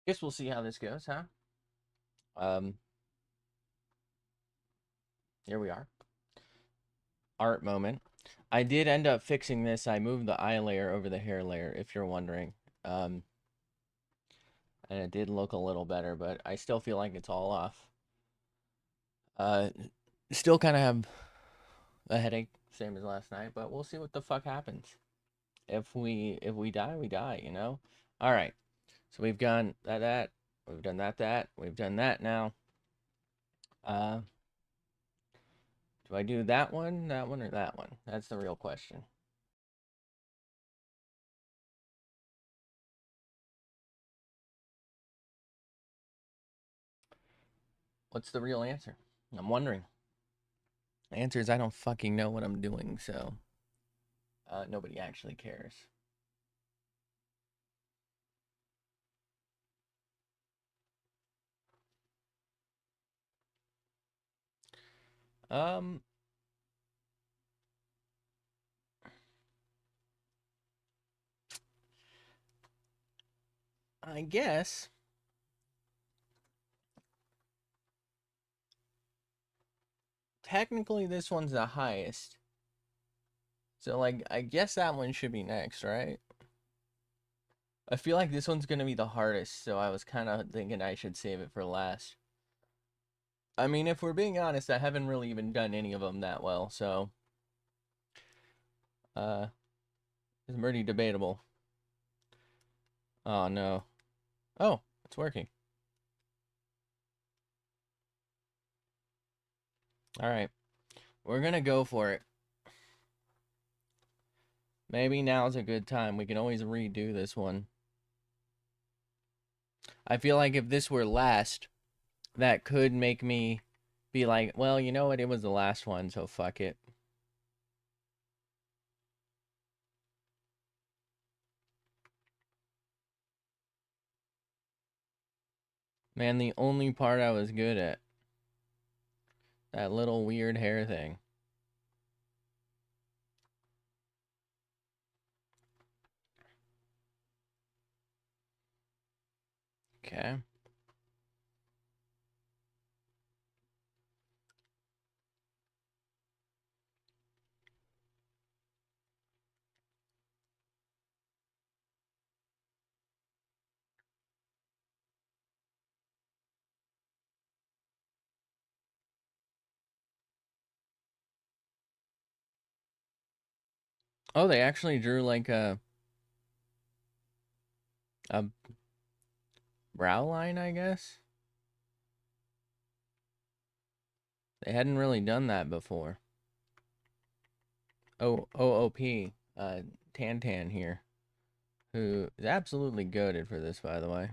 Guess we'll see how this goes, huh? Um, Here we are. Art moment. I did end up fixing this. I moved the eye layer over the hair layer, if you're wondering. Um, and it did look a little better, but I still feel like it's all off. Uh, Still kind of have a headache, same as last night, but we'll see what the fuck happens. If we die, we die, you know? All right. So we've done that. We've done that. We've done that now. Uh, do I do that one, or that one? That's the real question. What's the real answer? I'm wondering. The answer is I don't fucking know what I'm doing, so nobody actually cares. Um, I guess technically this one's the highest. So like I guess that one should be next, right? I feel like this one's gonna be the hardest, so I was kind of thinking I should save it for last. I mean, if we're being honest, I haven't really even done any of them that well, so uh, it's pretty debatable. Oh no. Oh, it's working. All right, we're gonna go for it. Maybe now's a good time. We can always redo this one. I feel like if this were last, that could make me be like, well, you know what? It was the last one, so fuck it. Man, the only part I was good at. That little weird hair thing. Okay. Oh, they actually drew like a brow line, I guess. They hadn't really done that before. Oh, OOP, Tan here, who is absolutely goated for this, by the way.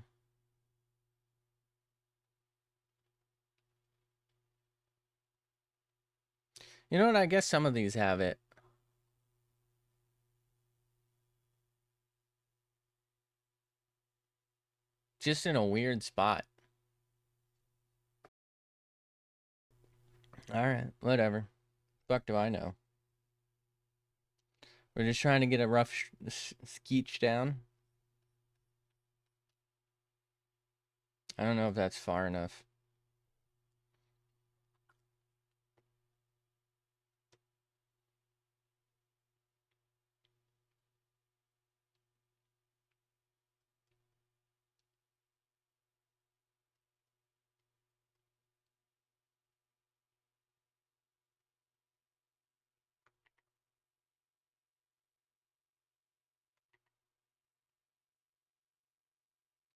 You know what? I guess some of these have it. Just in a weird spot. Alright, whatever. Fuck do I know. We're just trying to get a rough skeech down. I don't know if that's far enough.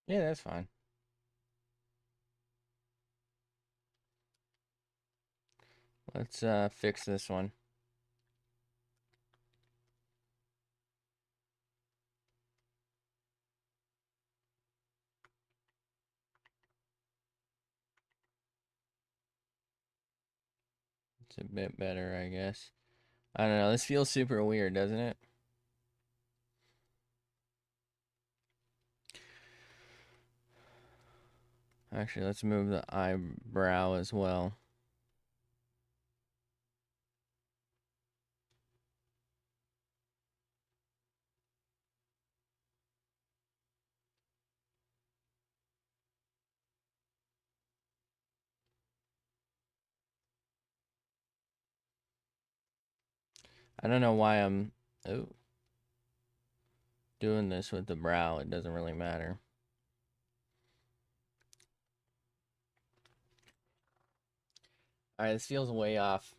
Yeah, that's fine. Let's fix this one. It's a bit better, I guess. I don't know. This feels super weird, doesn't it? Actually, let's move the eyebrow as well. I don't know why I'm doing this with the brow. It doesn't really matter. All right, this feels way off.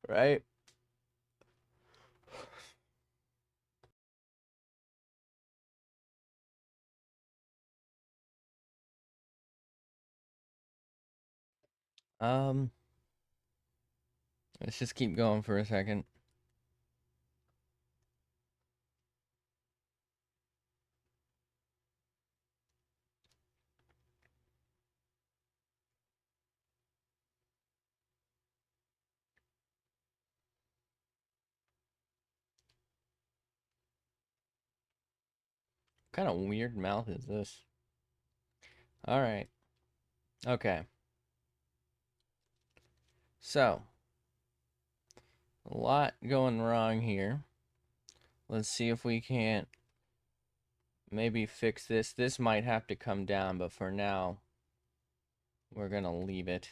Right? Let's just keep going for a second. What kind of weird mouth is this? All right. Okay. So, a lot going wrong here. Let's see if we can't maybe fix this. This might have to come down, but for now, we're going to leave it.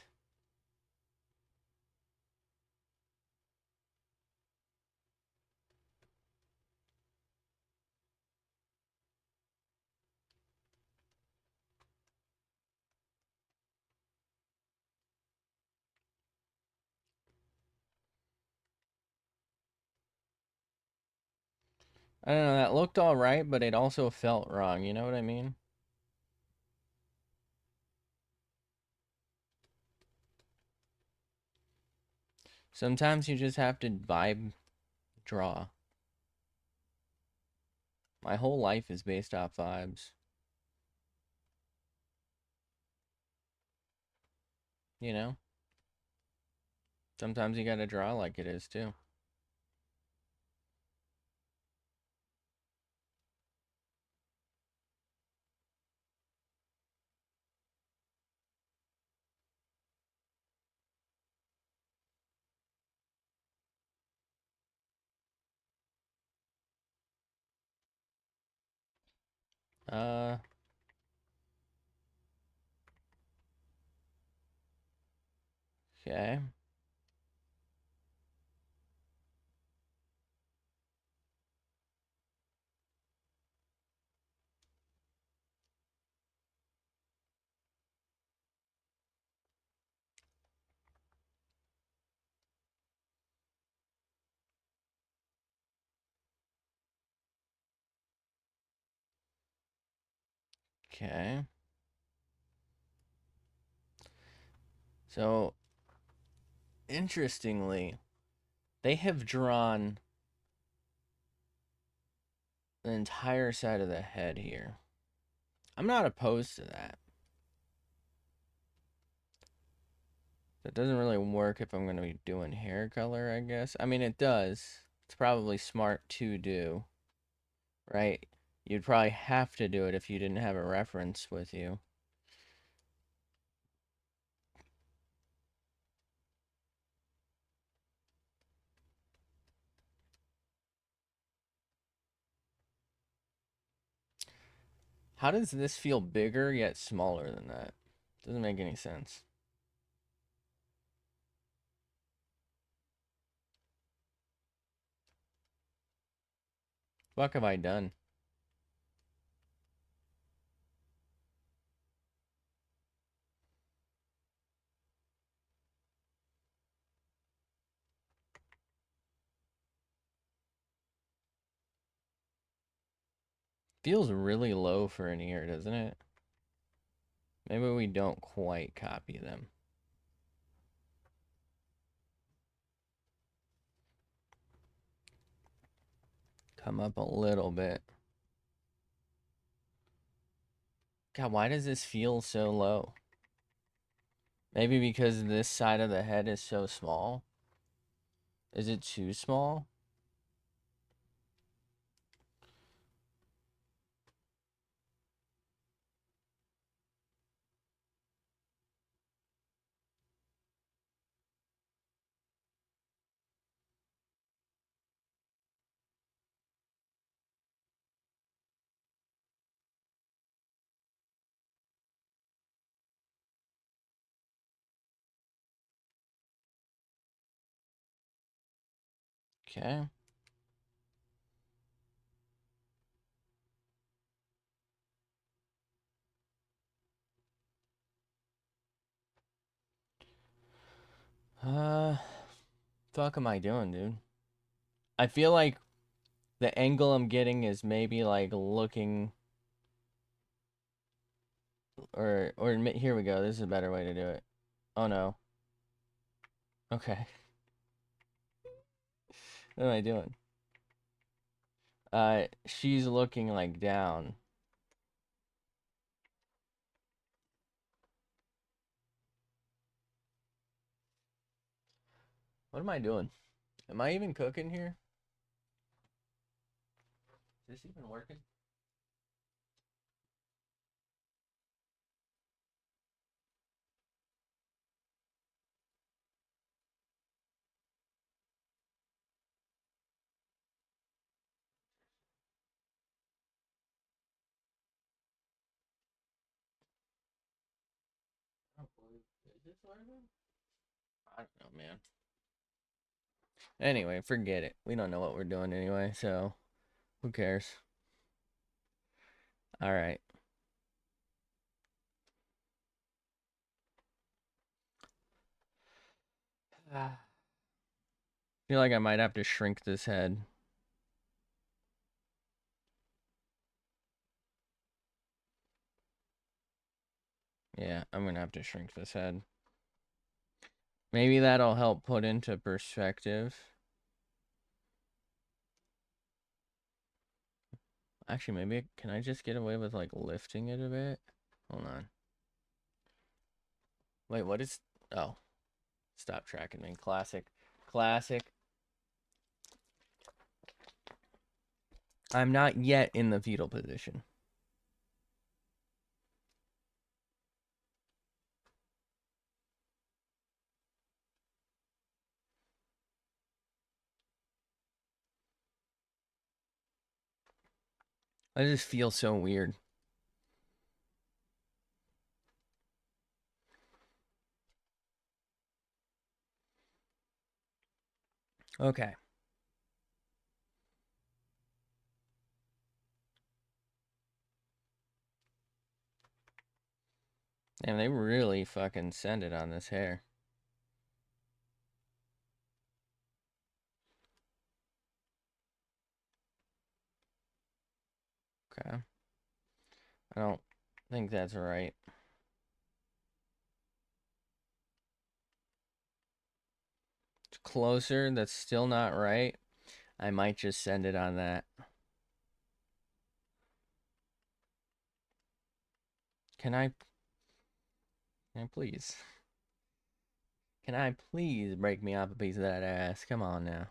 I don't know, that looked all right, but it also felt wrong. You know what I mean? Sometimes you just have to vibe draw. My whole life is based off vibes. You know? Sometimes you gotta draw like it is, too. Uh, okay. Okay. So, interestingly, they have drawn the entire side of the head here. I'm not opposed to that. That doesn't really work if I'm going to be doing hair color, I guess. I mean, it does. It's probably smart to do, right? You'd probably have to do it if you didn't have a reference with you. How does this feel bigger yet smaller than that? Doesn't make any sense. What have I done? Feels really low for an ear, doesn't it? Maybe we don't quite copy them. Come up a little bit. God, why does this feel so low? Maybe because this side of the head is so small? Is it too small? Okay. Fuck am I doing, dude? I feel like the angle I'm getting is maybe like looking, or here we go. This is a better way to do it. Oh no. Okay. What am I doing? She's looking like down. What am I doing? Am I even cooking here? Is this even working? Is this working? I don't know, man. Anyway, forget it. We don't know what we're doing anyway, so who cares? All right. I feel like I might have to shrink this head. Yeah, I'm gonna have to shrink this head. Maybe that'll help put into perspective. Actually, maybe can I just get away with like lifting it a bit? Hold on. Wait, what is? Oh, stop tracking me. Classic, classic. I'm not yet in the fetal position. I just feel so weird. Okay. Damn, they really fucking send it on this hair. Okay. I don't think that's right. It's closer. That's still not right. I might just send it on that. Can I please? Can I please break me off a piece of that ass? Come on now.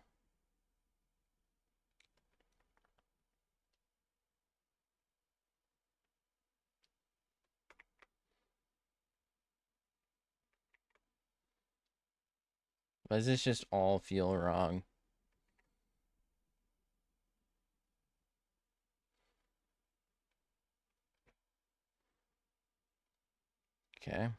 Does this just all feel wrong? Okay.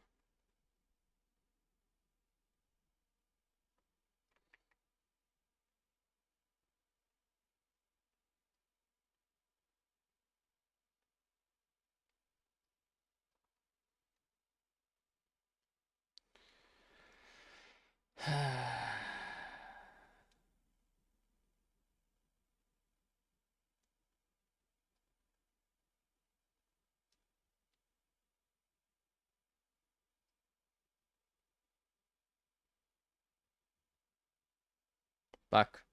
Fuck.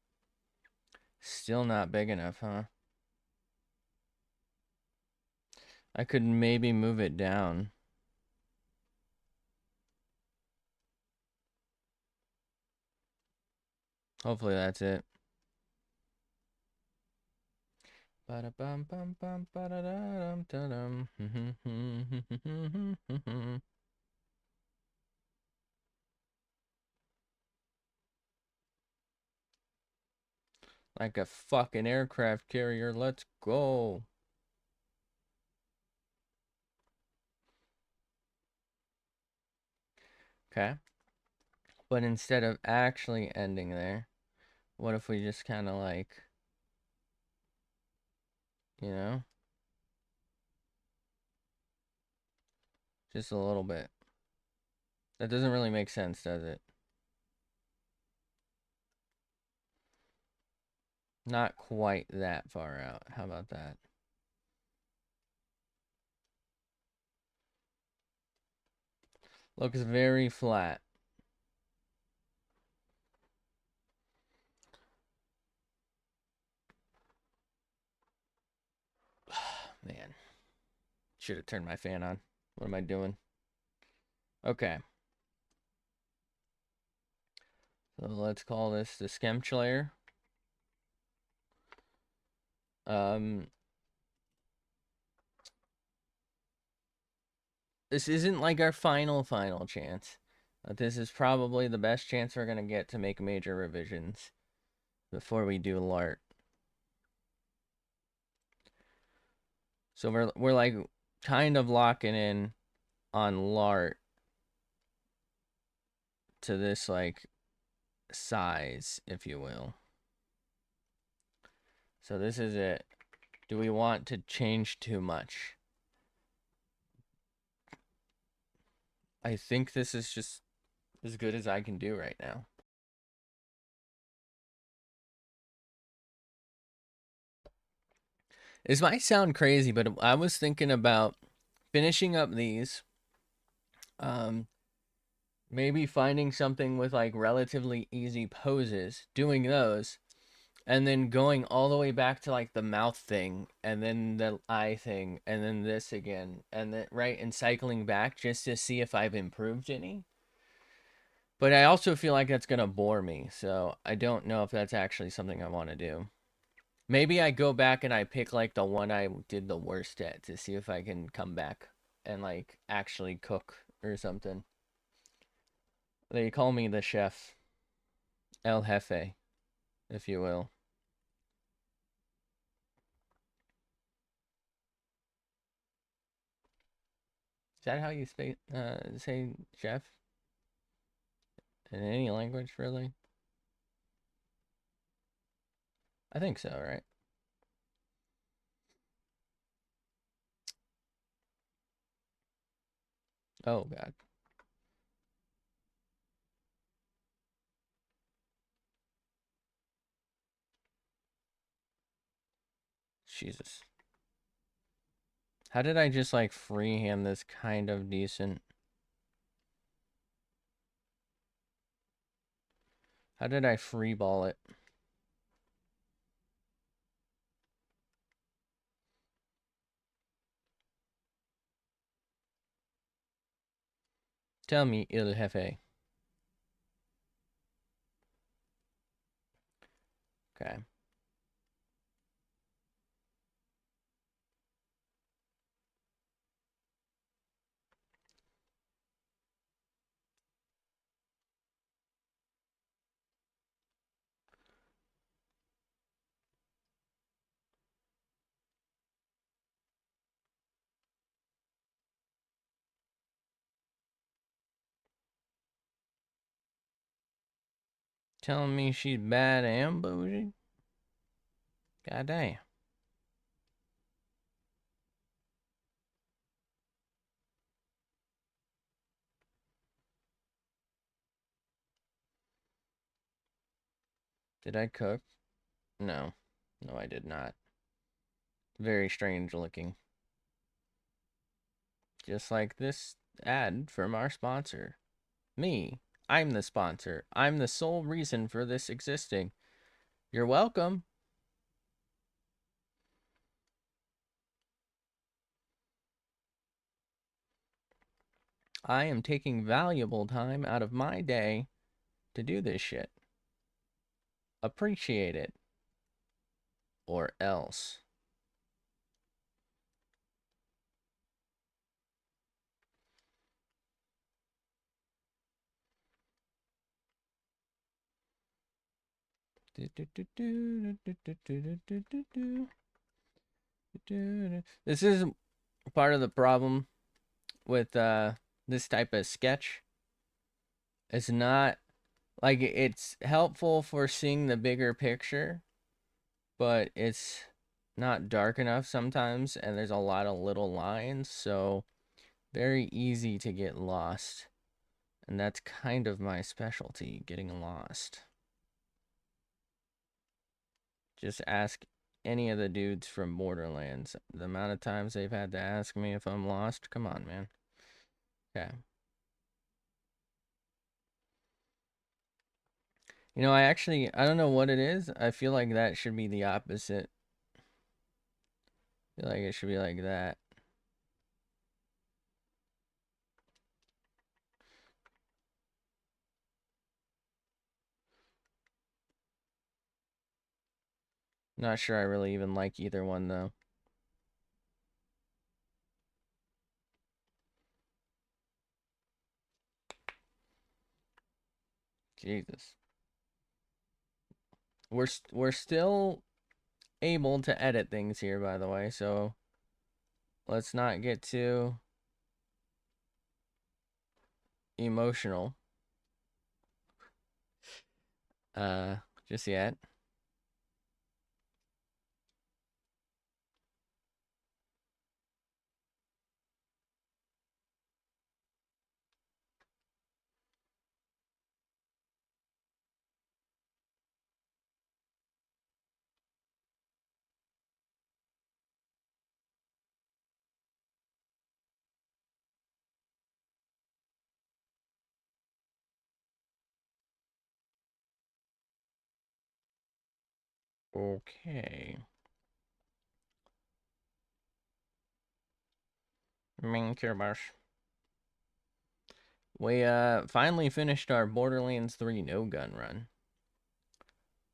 Still not big enough, huh? I could maybe move it down. Hopefully that's it. Ba-da-bum bum bum ba-da-da-dum da-dum. Like a fucking aircraft carrier. Let's go. Okay. But instead of actually ending there, What if we just kind of like, you know, just a little bit. That doesn't really make sense, does it? Not quite that far out. How about that? Looks very flat. Man, should have turned my fan on. What am I doing? Okay. So let's call this the sketch layer. This isn't like our final chance. But this is probably the best chance we're gonna get to make major revisions before we do LART. So we're like kind of locking in on LART to this like size, if you will. So this is it. Do we want to change too much? I think this is just as good as I can do right now. This might sound crazy, but I was thinking about finishing up these. Maybe finding something with like relatively easy poses, doing those, and then going all the way back to like the mouth thing, and then the eye thing, and then this again, and then right, and cycling back just to see if I've improved any. But I also feel like that's gonna bore me, so I don't know if that's actually something I want to do. Maybe I go back and I pick like the one I did the worst at to see if I can come back and like actually cook or something. They call me the chef, El Jefe, if you will. Is that how you say chef? In any language, really? I think so, right? Oh, God. Jesus. How did I just, like, freehand this kind of decent? How did I freeball it? Tell me, El Jefe. Okay. Telling me she's bad and bougie? God damn. Did I cook? No. No, I did not. Very strange looking. Just like this ad from our sponsor. Me. I'm the sponsor. I'm the sole reason for this existing. You're welcome. I am taking valuable time out of my day to do this shit. Appreciate it. Or else. This is part of the problem with this type of sketch. It's not Like, it's helpful for seeing the bigger picture, but it's not dark enough sometimes, and there's a lot of little lines, so very easy to get lost. And that's kind of my specialty, getting lost. Just ask any of the dudes from Borderlands. The amount of times they've had to ask me if I'm lost, come on, man. Okay. You know, I don't know what it is. I feel like that should be the opposite. I feel like it should be like that. Not sure I really even like either one, though. Jesus. We're still able to edit things here, by the way, so let's not get too emotional. Uh, just yet. Okay. Main care bars. We finally finished our Borderlands 3 no gun run,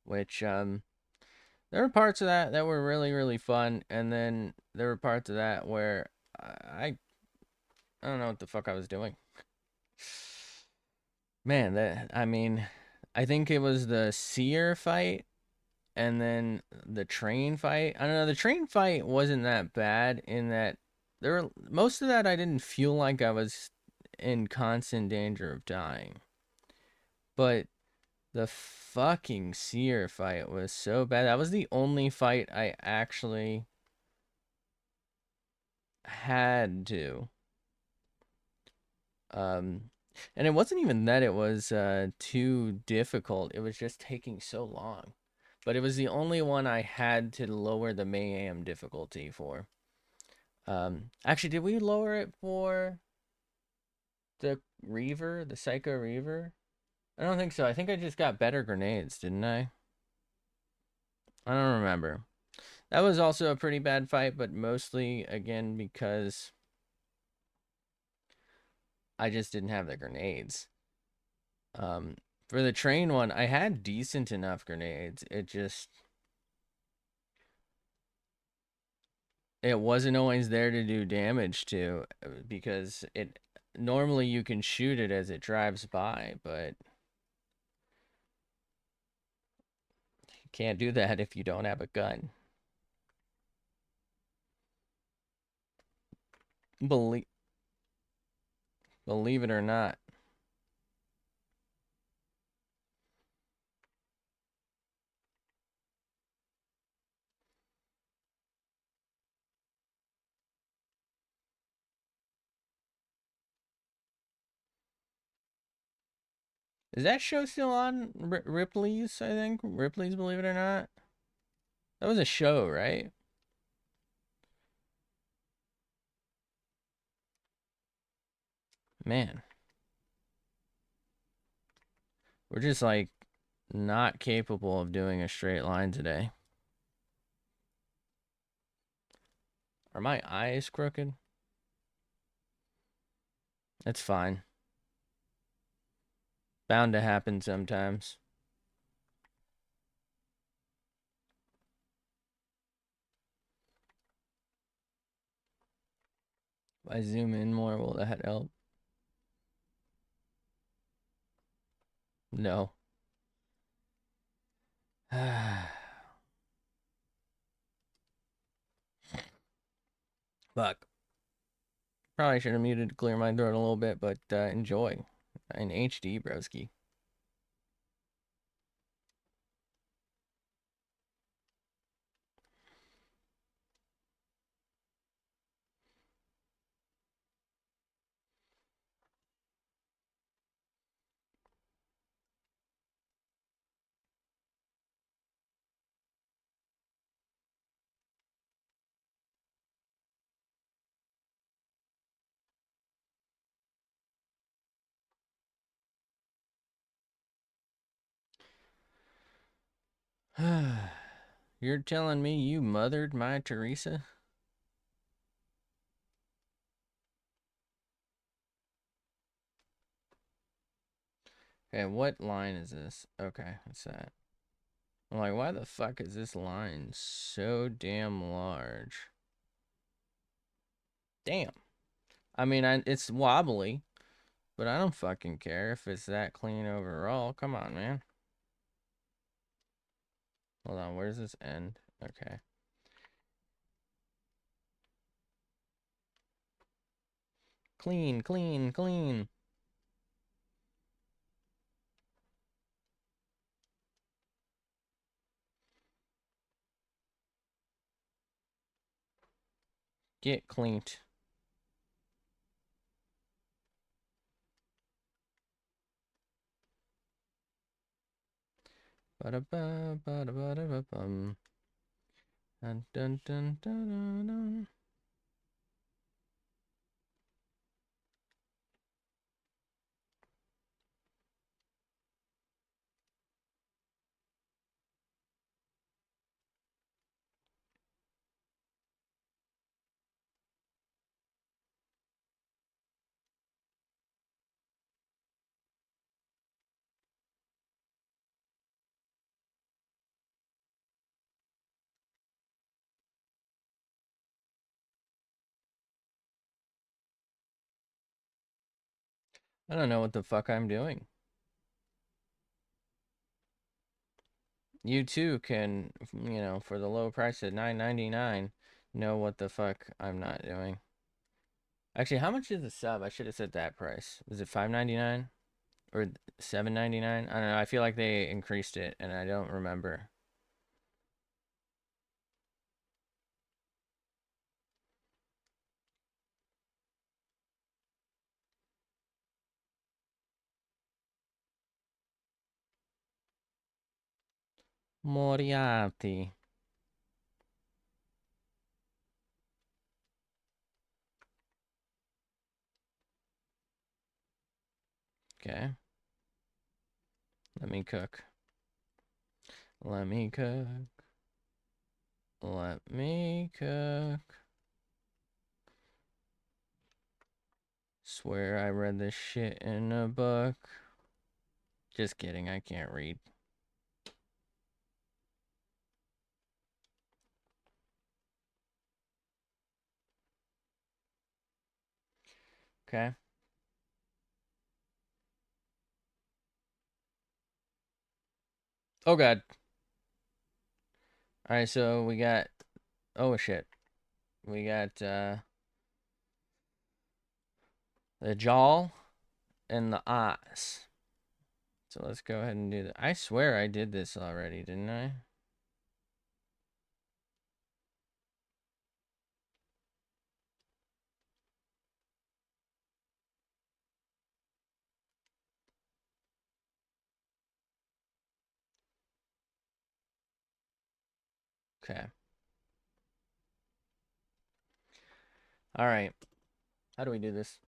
which there were parts of that that were really really fun, and then there were parts of that where I don't know what the fuck I was doing. Man, that I mean, I think it was the seer fight and then the train fight. I don't know, the train fight wasn't that bad in that there were most of that I didn't feel like I was in constant danger of dying. But the fucking seer fight was so bad. That was the only fight I actually had to. Um, and it wasn't even that it was too difficult. It was just taking so long. But it was the only one I had to lower the mayhem difficulty for. Actually, did we lower it for the Reaver, the Psycho Reaver? I don't think so. I think I just got better grenades, didn't I? I don't remember. That was also a pretty bad fight, but mostly, again, because I just didn't have the grenades. Um, for the train one, I had decent enough grenades. It wasn't always there to do damage to, because it normally you can shoot it as it drives by, but you can't do that if you don't have a gun. Believe believe it or not. Is that show still on? Ripley's, I think. Ripley's, believe it or not. That was a show, right? Man, we're just like not capable of doing a straight line today. Are my eyes crooked? That's fine. Bound to happen sometimes. If I zoom in more, will that help? No. Fuck. Probably should have muted to clear my throat a little bit, but enjoy. In HD, broski. You're telling me you mothered my Teresa? Okay, what line is this? Okay, what's that? I'm like, why the fuck is this line so damn large? Damn. I mean, it's wobbly, but I don't fucking care if it's that clean overall. Come on, man. Hold on, where's this end? Okay. Clean, clean, clean. Get cleaned. Ba-da-ba, ba-da-ba-da-ba-bum. Dun, dun, dun, dun, dun, dun. I don't know what the fuck I'm doing. You too can, you know, for the low price of $9.99, know what the fuck I'm not doing. Actually, how much is the sub? I should have said that price. Was it $5.99 or $7.99? I don't know. I feel like they increased it, and I don't remember. Moriarty. Okay. Let me cook. Let me cook. Let me cook. Swear I read this shit in a book. Just kidding, I can't read. Okay. Oh god. Alright, so we got, oh shit. We got the jaw and the eyes. So let's go ahead and do that. I swear I did this already, didn't I? Okay. Alright. How do we do this?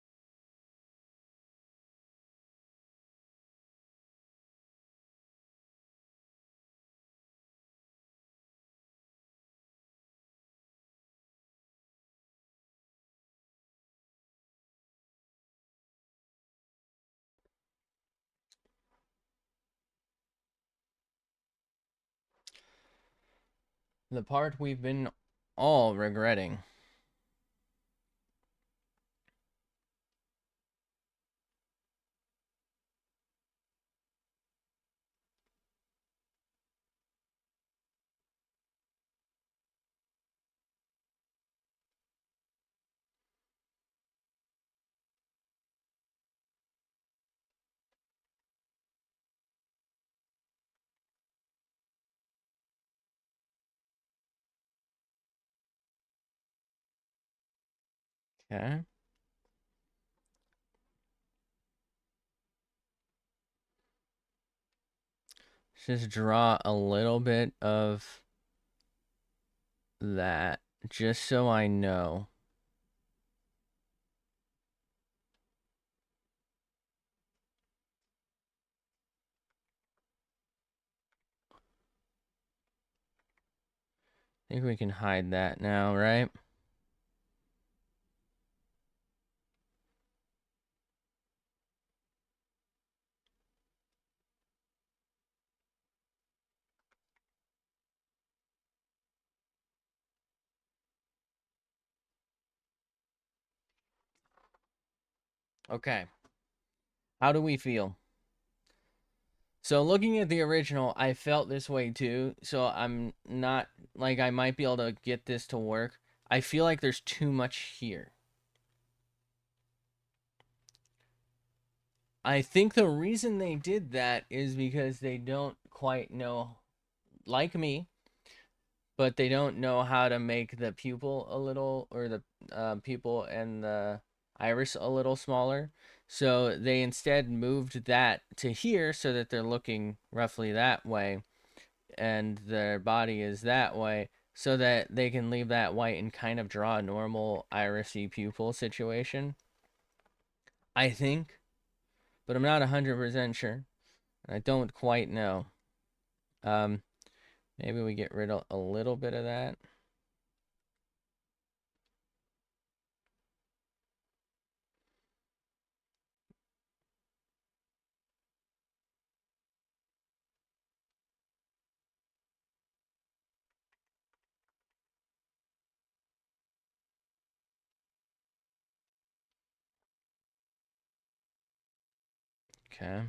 The part we've been all regretting. Okay. Just draw a little bit of that, just so I know. I think we can hide that now, right? Okay. How do we feel? So looking at the original, I felt this way too. So I'm not like I might be able to get this to work. I feel like there's too much here. I think the reason they did that is because they don't quite know, like me, but they don't know how to make the pupil a little, or the pupil and the iris a little smaller. So they instead moved that to here so that they're looking roughly that way and their body is that way, so that they can leave that white and kind of draw a normal irisy pupil situation. I think, but I'm not 100% sure. I don't quite know. Um, Maybe we get rid of a little bit of that. Okay.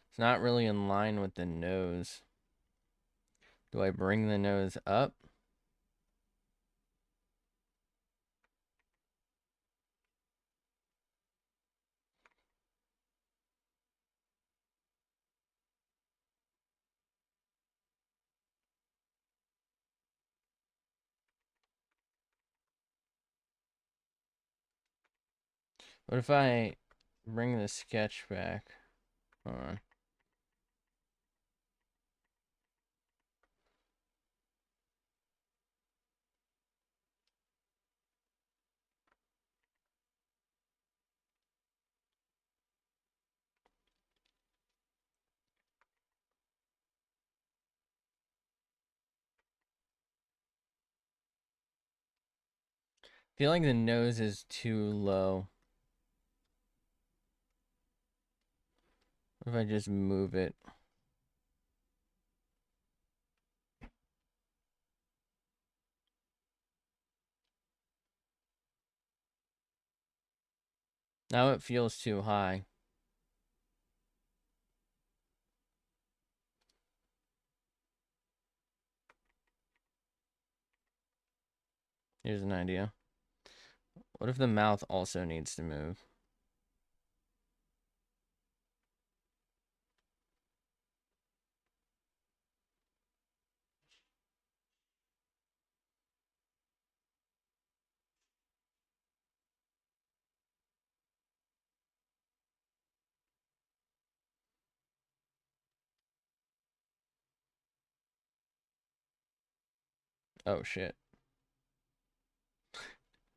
It's not really in line with the nose. Do I bring the nose up? What if I bring the sketch back? Hold on. I feel like the nose is too low. What if I just move it? Now it feels too high. Here's an idea. What if the mouth also needs to move? Oh shit.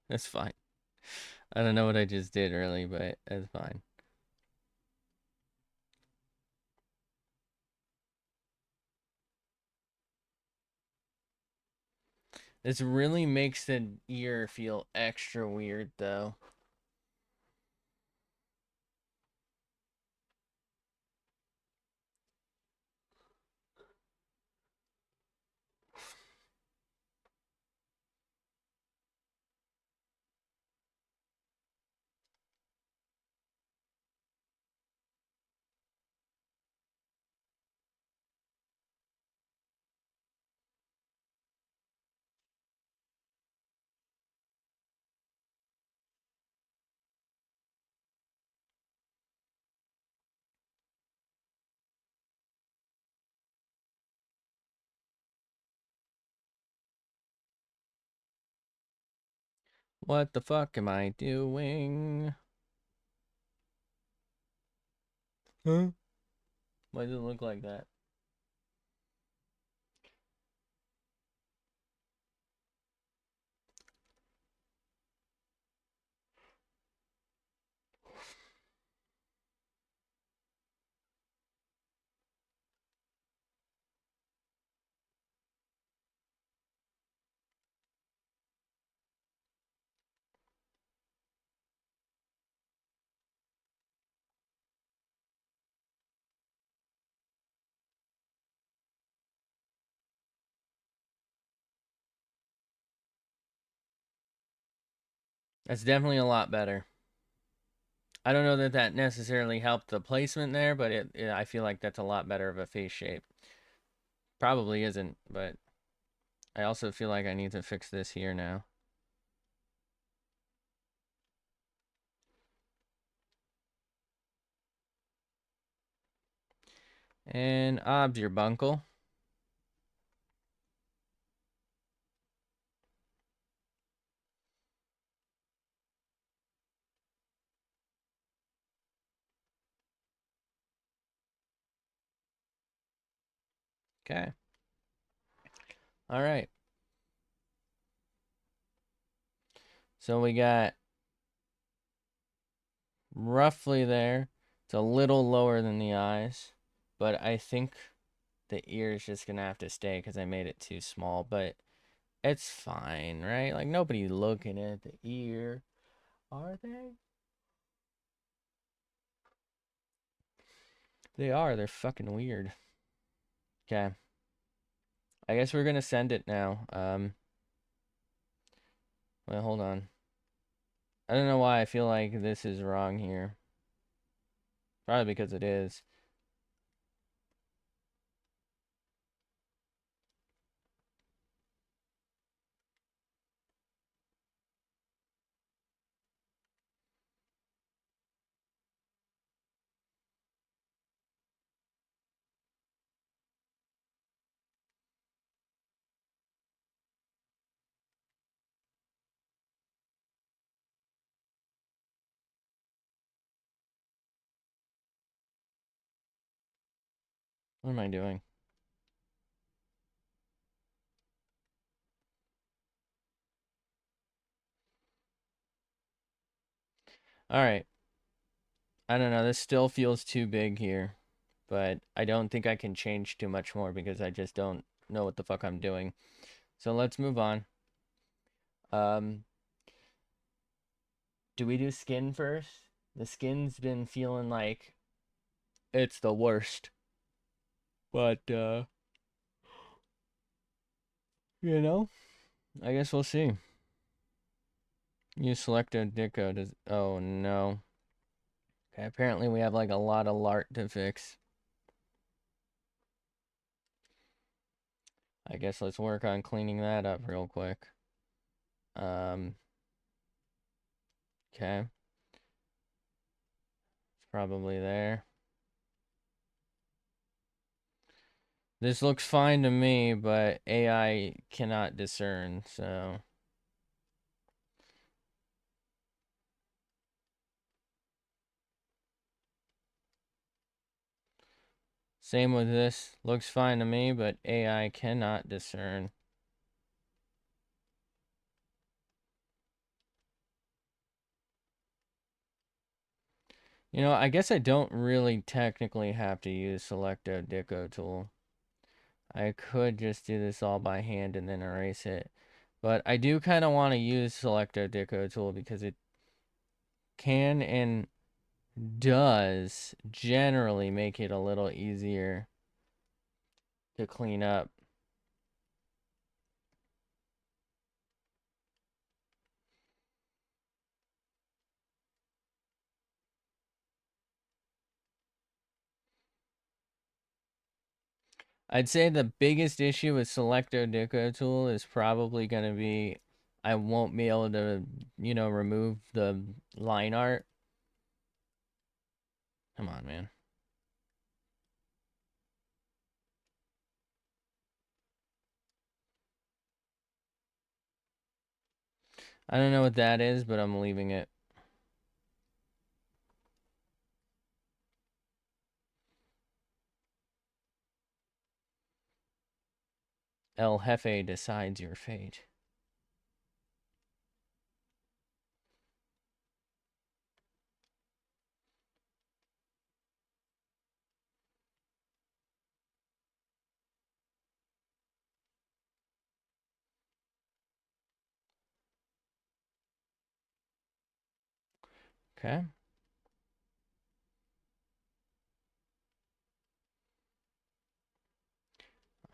That's fine. I don't know what I just did early, but that's fine. This really makes the ear feel extra weird, though. What the fuck am I doing? Huh? Why does it look like that? That's definitely a lot better. I don't know that that necessarily helped the placement there, but I feel like that's a lot better of a face shape. Probably isn't, but I also feel like I need to fix this here now. And ob's your bunkle. Okay. All right. So we got roughly there. It's a little lower than the eyes, but I think the ear is just gonna have to stay because I made it too small, but it's fine, right? Like nobody looking at the ear, are they? They are. They're fucking weird. Okay. I guess we're gonna send it now. Well, hold on. I don't know why I feel like this is wrong here. Probably because it is. What am I doing? All right. I don't know. This still feels too big here, but I don't think I can change too much more because I just don't know what the fuck I'm doing. So let's move on. Um, do we do skin first? The skin's been feeling like it's the worst. But you know, I guess we'll see. You select a deco. Does oh no. Okay, apparently we have like a lot of lart to fix. I guess let's work on cleaning that up real quick. Um, okay. It's probably there. This looks fine to me, but AI cannot discern, so. Same with this. Looks fine to me, but AI cannot discern. You know, I guess I don't really technically have to use Selecto Deco tool. I could just do this all by hand and then erase it. But I do kind of want to use Selecto Deco tool because it can and does generally make it a little easier to clean up. I'd say the biggest issue with Selecto Deco tool is probably going to be I won't be able to, remove the line art. Come on, man. I don't know what that is, but I'm leaving it. El Jefe decides your fate. Okay.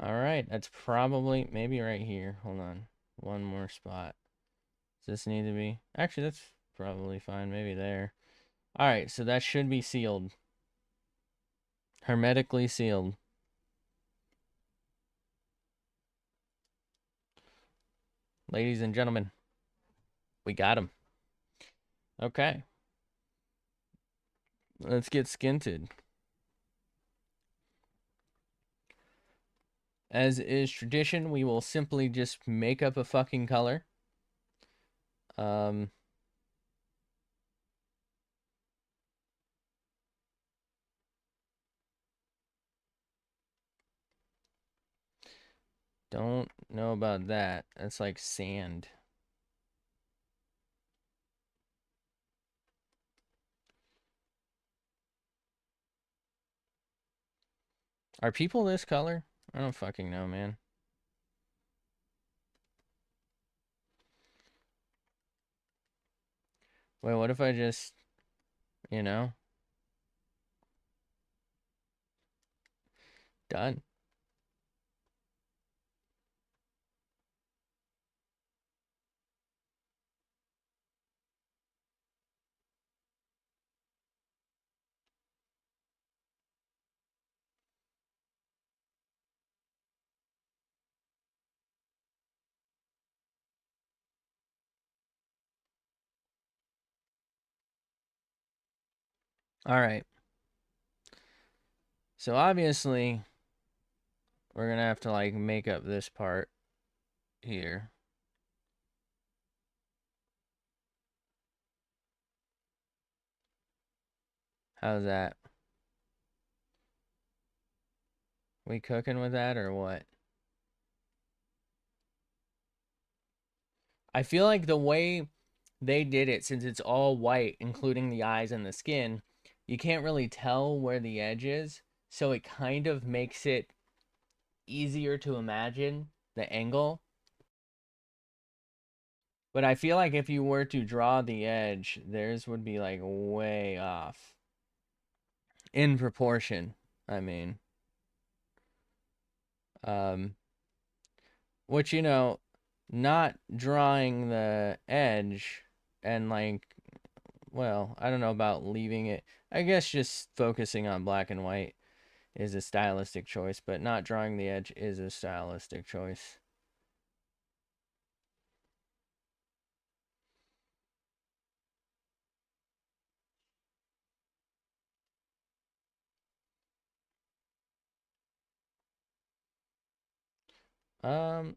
All right. That's probably maybe right here. Hold on. One more spot. Does this need to be? Actually, that's probably fine. Maybe there. All right, so that should be sealed. Hermetically sealed. Ladies and gentlemen, we got him. Okay. Let's get skinted. As is tradition, we will simply just make up a fucking color. Um, don't know about that. That's like sand. Are people this color? I don't fucking know, man. Wait, what if I just, you know, done. All right. So obviously, we're gonna have to like make up this part here. How's that? We cooking with that or what? I feel like the way they did it, since it's all white, including the eyes and the skin, you can't really tell where the edge is. So it kind of makes it easier to imagine the angle. But I feel like if you were to draw the edge, theirs would be like way off. In proportion, I mean. Um, which, you know, not drawing the edge and like, well, I don't know about leaving it. I guess just focusing on black and white is a stylistic choice, but not drawing the edge is a stylistic choice.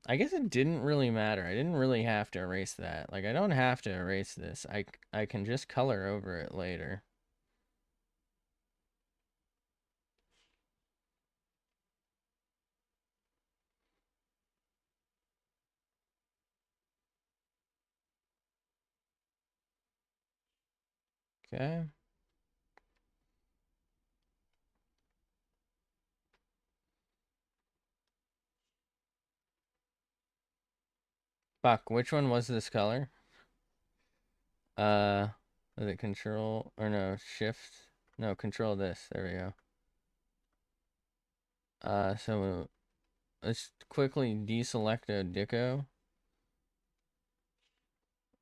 I guess it didn't really matter. I didn't really have to erase that. Like, I don't have to erase this. I can just color over it later. Okay. Fuck, which one was this color? Uh, was it control, or no, shift? No, control this. There we go. So let's quickly deselect a Dicko.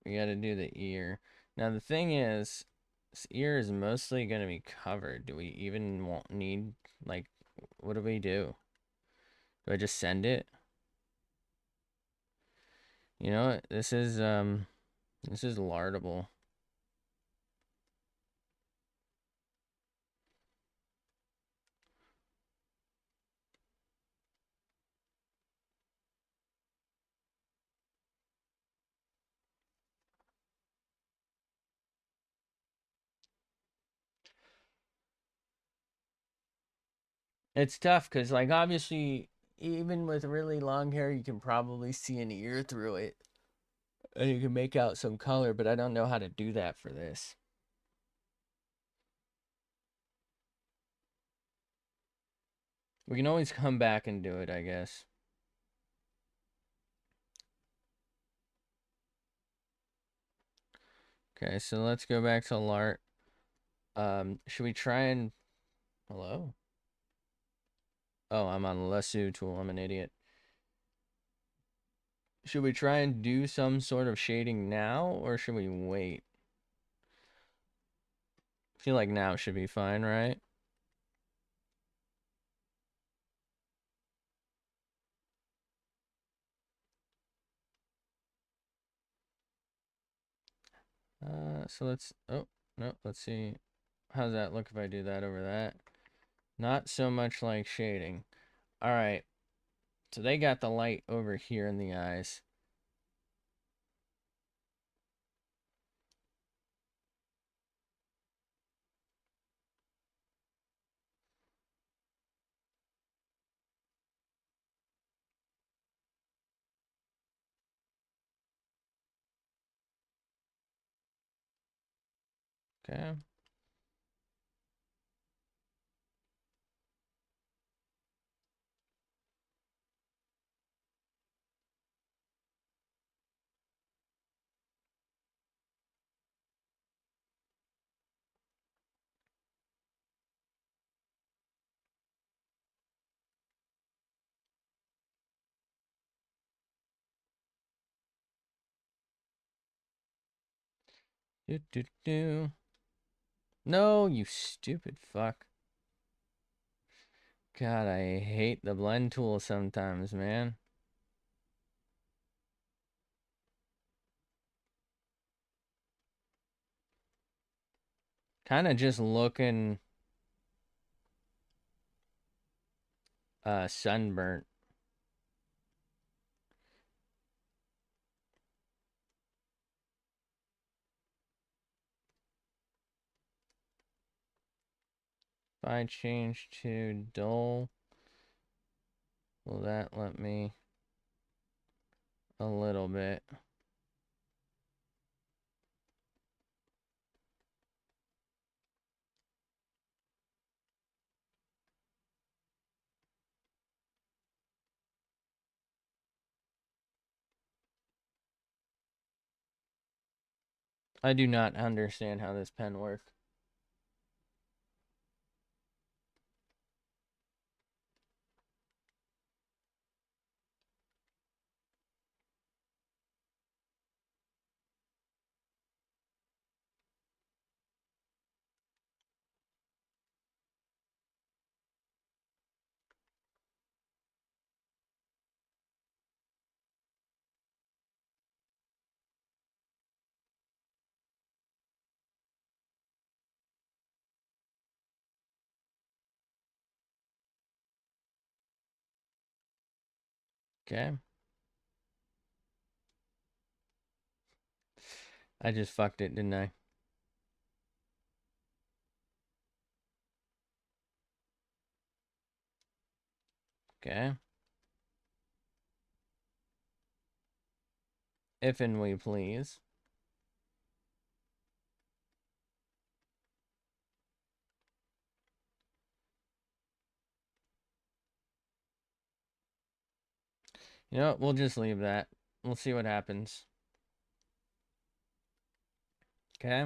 We gotta do the ear. Now the thing is, this ear is mostly gonna be covered. Do we even need, like, what do we do? Do I just send it? You know what? This is lardable. It's tough because, like, obviously, even with really long hair, you can probably see an ear through it. And you can make out some color, but I don't know how to do that for this. We can always come back and do it, I guess. Okay, so let's go back to Lart. Should we try and... Hello? Oh, I'm on Lasso tool. I'm an idiot. Should we try and do some sort of shading now, or should we wait? I feel like now should be fine, right? So let's, oh, no, let's see. How's that look if I do that over that? Not so much like shading. All right. So they got the light over here in the eyes. Okay. Do, do, do. No, you stupid fuck. God, I hate the blend tool sometimes, man. Kind of just looking sunburnt. If I change to dull, will that let me a little bit? I do not understand how this pen works. Okay. I just fucked it, didn't I? Okay. If and we please. You know what? We'll just leave that. We'll see what happens. Okay.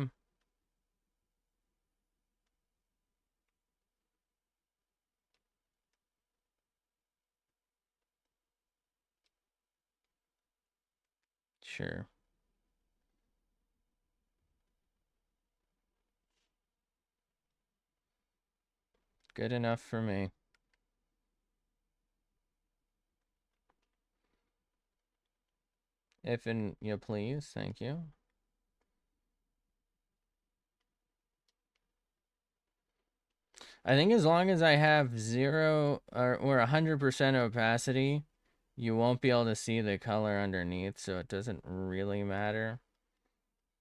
Sure. Good enough for me. If and you please. Thank you. I think as long as I have 0 or 100% opacity, you won't be able to see the color underneath, so it doesn't really matter.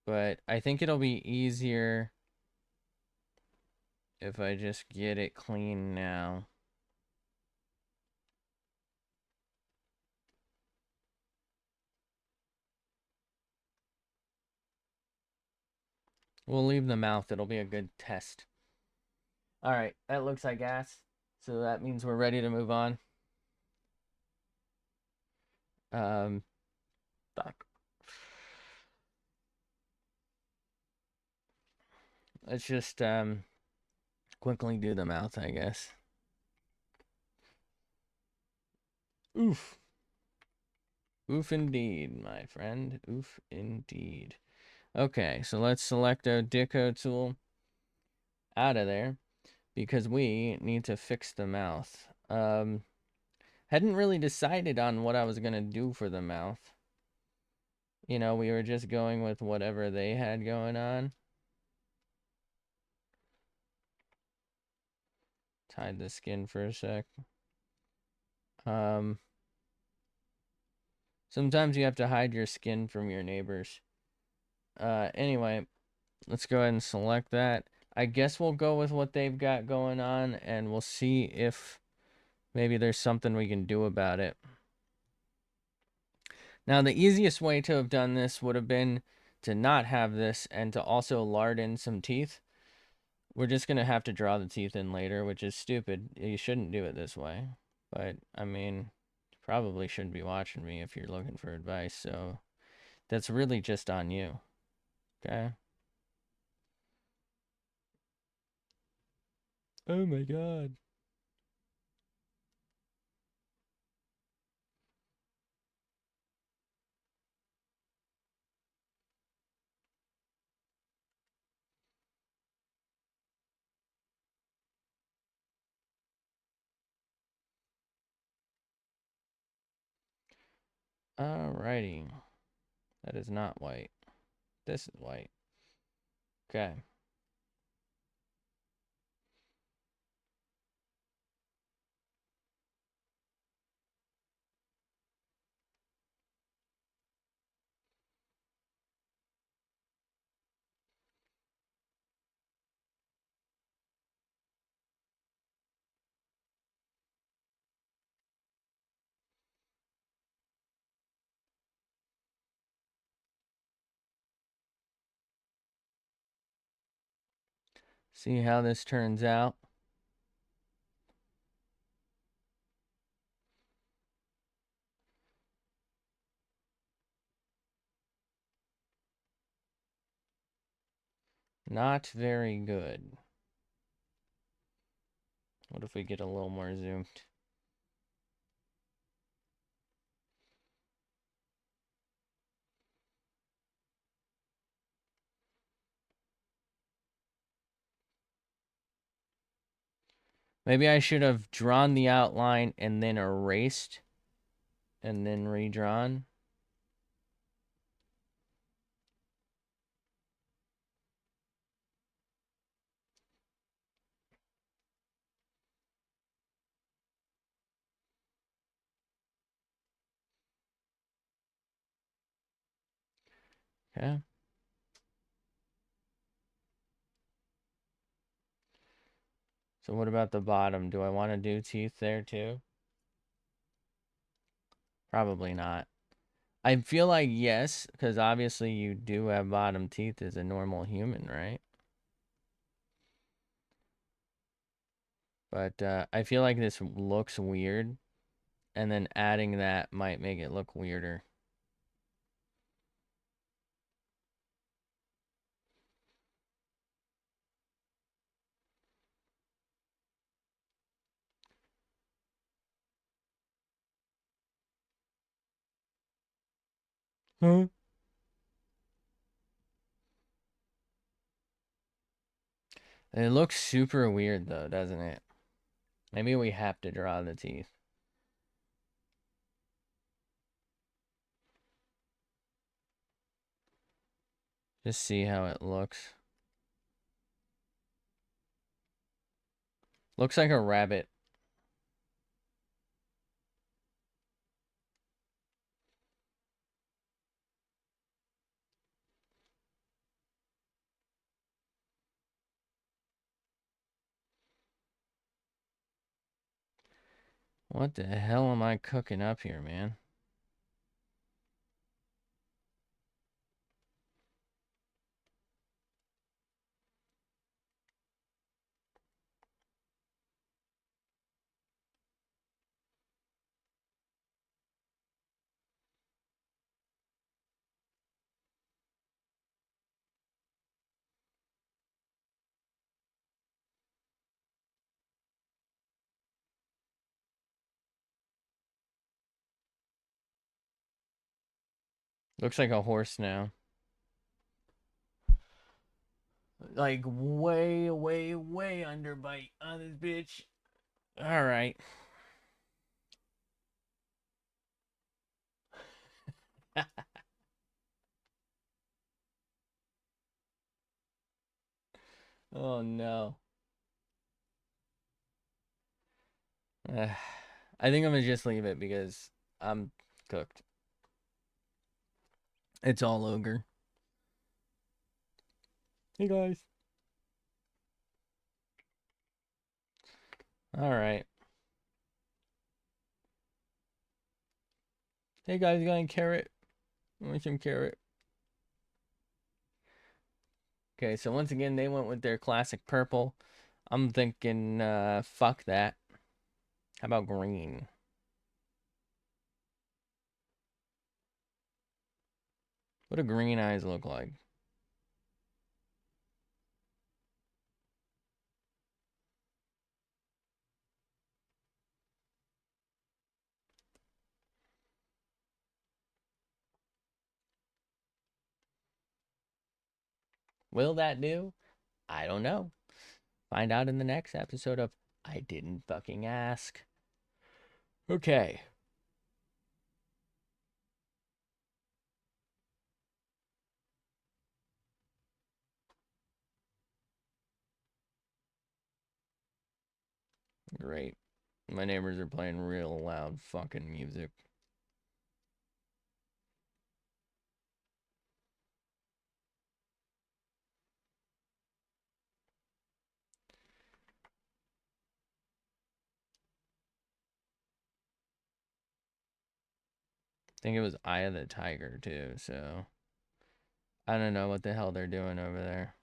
But I think it'll be easier if I just get it clean now. We'll leave the mouth. It'll be a good test. All right, that looks like gas. So that means we're ready to move on. Fuck. Let's just quickly do the mouth, I guess. Oof. Oof indeed, my friend. Oof indeed. Okay, so let's select our Dico tool out of there because we need to fix the mouth. Hadn't really decided on what I was gonna do for the mouth. You know, we were just going with whatever they had going on. Hide the skin for a sec. Sometimes you have to hide your skin from your neighbors. Anyway, let's go ahead and select that. I guess we'll go with what they've got going on, and we'll see if maybe there's something we can do about it. Now, the easiest way to have done this would have been to not have this and to also lard in some teeth. We're just going to have to draw the teeth in later, which is stupid. You shouldn't do it this way. But, I mean, you probably shouldn't be watching me if you're looking for advice, so that's really just on you. Okay? Oh my god. Alrighty. That is not white. This is white. Okay. See how this turns out. Not very good. What if we get a little more zoomed? Maybe I should have drawn the outline and then erased and then redrawn. Okay. So what about the bottom? Do I want to do teeth there too? Probably not. I feel like yes, because obviously you do have bottom teeth as a normal human, right? But I feel like this looks weird, and then adding that might make it look weirder. Huh? It looks super weird though, doesn't it? Maybe we have to draw the teeth. Just see how it looks. Looks like a rabbit. What the hell am I cooking up here, man? Looks like a horse now. Like way, way, way underbite on this bitch. All right. Oh no. I think I'm gonna just leave it because I'm cooked. It's all ogre. Hey guys. All right. Hey guys, you got any carrot? I want some carrot. Okay, so once again, they went with their classic purple. I'm thinking, fuck that. How about green? What do green eyes look like? Will that do? I don't know. Find out in the next episode of I Didn't Fucking Ask. Okay. Great. My neighbors are playing real loud fucking music. I think it was Eye of the Tiger, too, so I don't know what the hell they're doing over there.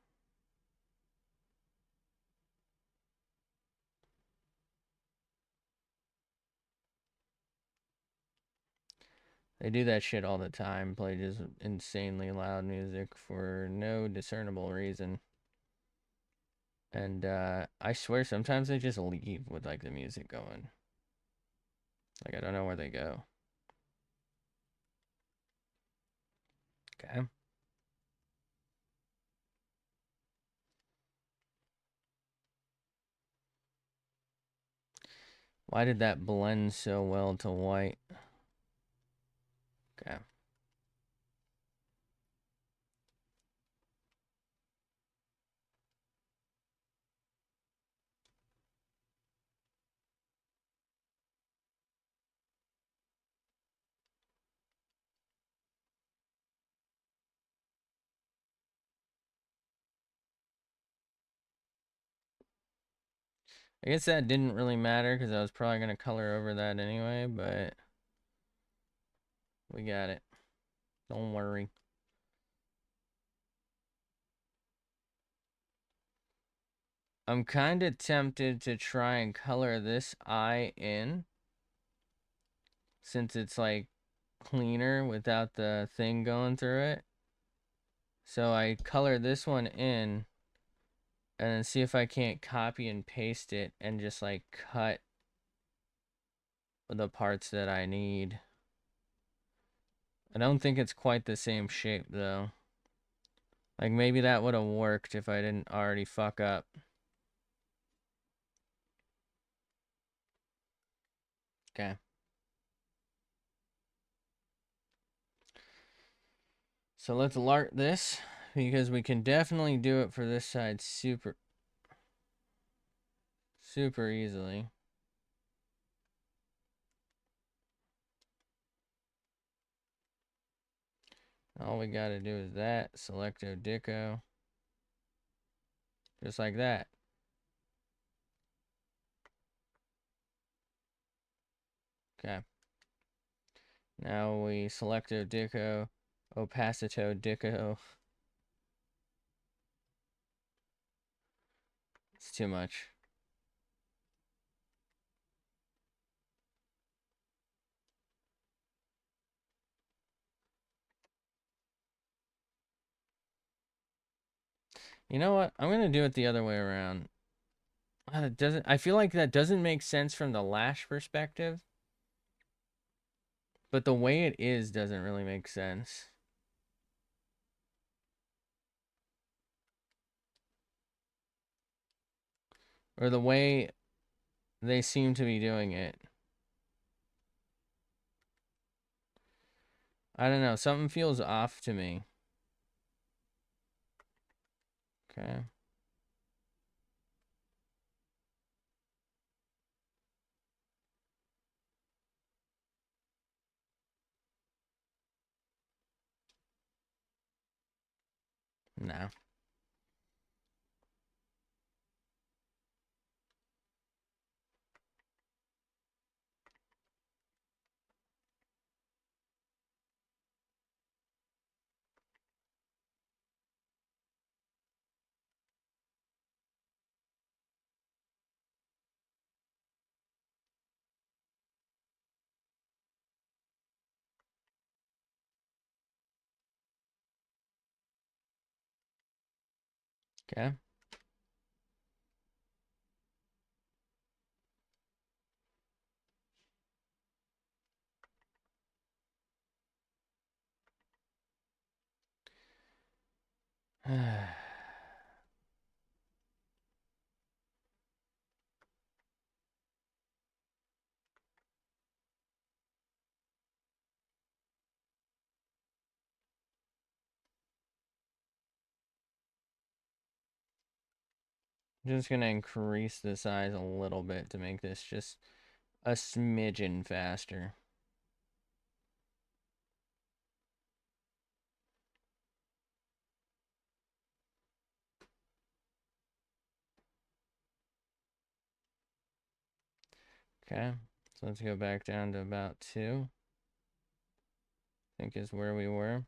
They do that shit all the time, play just insanely loud music for no discernible reason. And I swear sometimes they just leave with like the music going. Like I don't know where they go. Okay. Why did that blend so well to white? Okay. I guess that didn't really matter because I was probably going to color over that anyway, but we got it. Don't worry. I'm kind of tempted to try and color this eye in since it's like cleaner without the thing going through it. So I color this one in and then see if I can't copy and paste it and just like cut the parts that I need. I don't think it's quite the same shape though. Like maybe that would have worked if I didn't already fuck up. Okay. So let's lart this because we can definitely do it for this side super easily. All we gotta do is that, selecto deco. Just like that. Okay. Now we selecto deco, opacito deco. It's too much. You know what? I'm gonna do it the other way around. It doesn't. I feel like that doesn't make sense from the lash perspective, but the way it is doesn't really make sense. Or the way they seem to be doing it. I don't know. Something feels off to me. Okay. No. Okay. Just gonna increase the size a little bit to make this just a smidgen faster. Okay, so let's go back down to about 2. I think is where we were.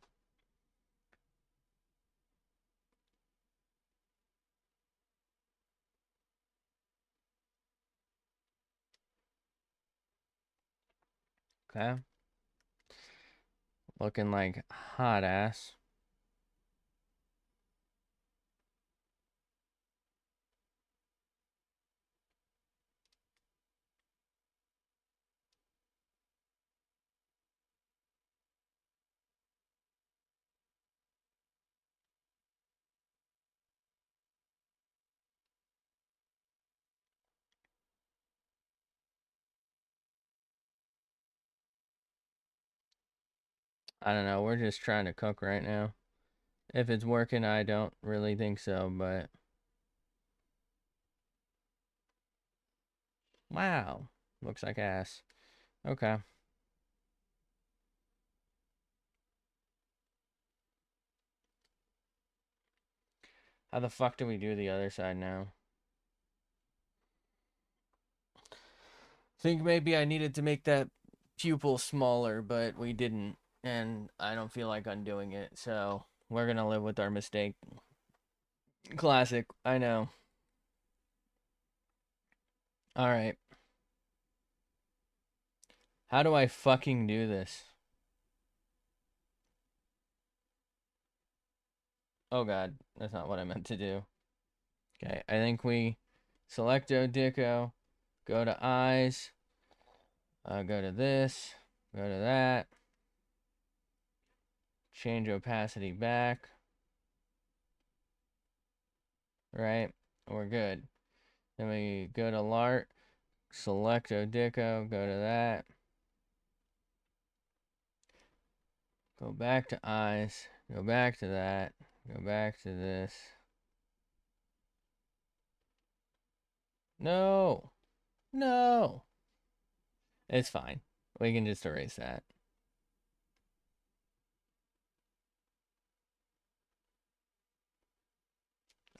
Okay. Looking like hot ass. I don't know. We're just trying to cook right now. If it's working, I don't really think so, but wow. Looks like ass. Okay. How the fuck do we do the other side now? Think maybe I needed to make that pupil smaller, but we didn't. And I don't feel like undoing it, so we're gonna live with our mistake. Classic. I know. Alright. How do I fucking do this? Oh god, that's not what I meant to do. Okay, I think we select Odico, go to eyes, go to this, go to that, change opacity back, right? We're good. Then we go to Lart, select Odico, go to that, go back to eyes, go back to that, go back to this. No! No! It's fine. We can just erase that.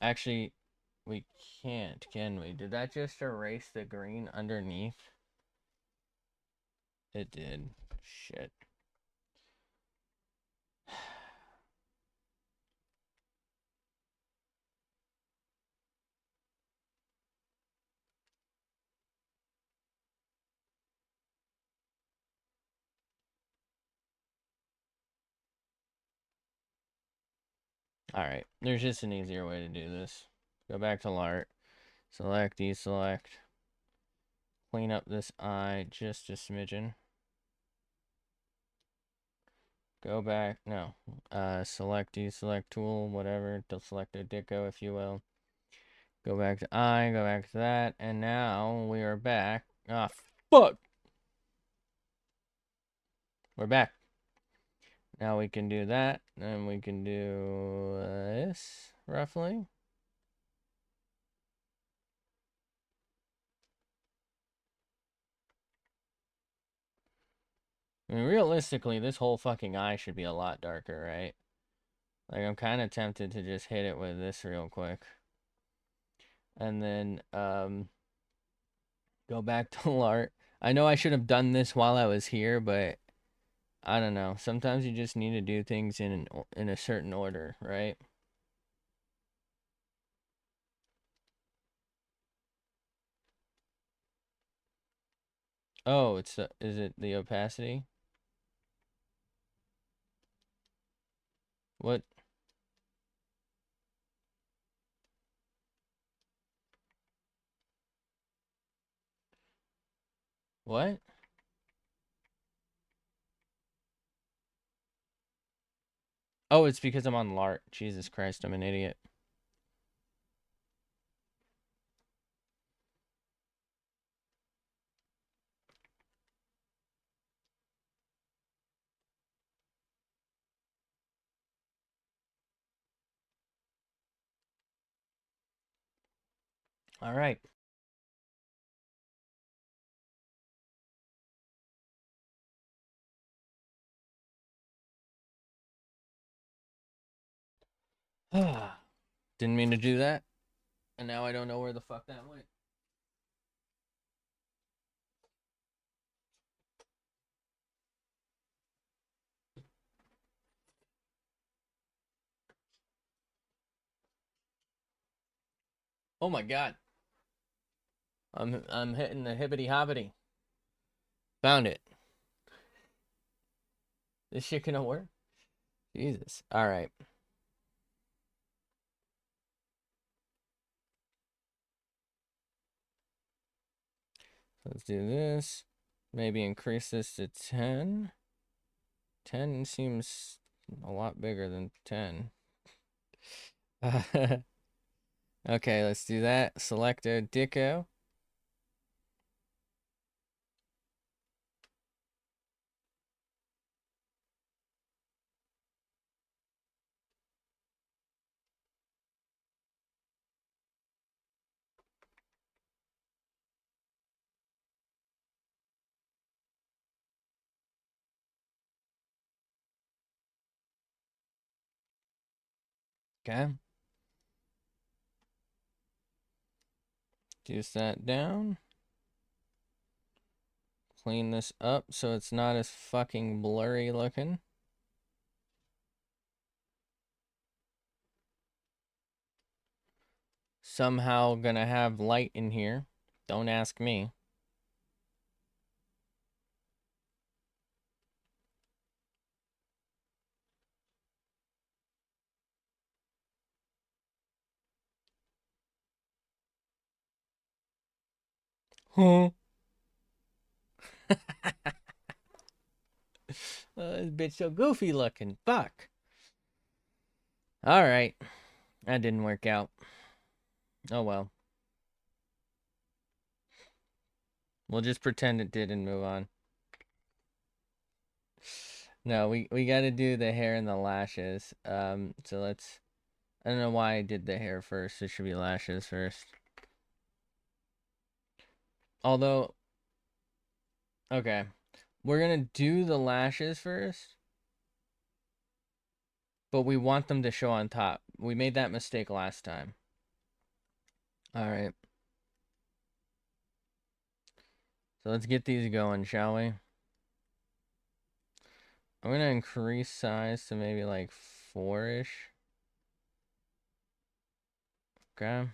Actually, we can't, can we? Did that just erase the green underneath? It did. Shit. Alright, there's just an easier way to do this. Go back to Lart. Select, deselect. Clean up this eye just a smidgen. Go back, no. Select, deselect tool, whatever. Select a Ditko, if you will. Go back to I, go back to that, and now we are back. Ah, fuck! We're back. Now we can do that, and we can do this, roughly. I mean, realistically, this whole fucking eye should be a lot darker, right? Like, I'm kind of tempted to just hit it with this real quick. And then, go back to Lart. I know I should have done this while I was here, but I don't know. Sometimes you just need to do things in a certain order, right? Oh, is it the opacity? What? What? Oh, it's because I'm on Lart. Jesus Christ, I'm an idiot. All right. Didn't mean to do that. And now I don't know where the fuck that went. Oh my god. I'm hitting the hibbity hobbity. Found it. This shit gonna work? Jesus. All right. Let's do this. Maybe increase this to 10. 10 seems a lot bigger than 10. Okay, let's do that. Select a Dicko. Okay. Juice that down. Clean this up so it's not as fucking blurry looking. Somehow gonna have light in here. Don't ask me. Huh? This bitch so goofy looking. Fuck. Alright. That didn't work out. Oh well. We'll just pretend it did and move on. No, we gotta do the hair and the lashes. So let's... I don't know why I did the hair first. It should be lashes first. Although... Okay. We're gonna do the lashes first. But we want them to show on top. We made that mistake last time. Alright. So let's get these going, shall we? I'm gonna increase size to maybe like 4-ish. Okay.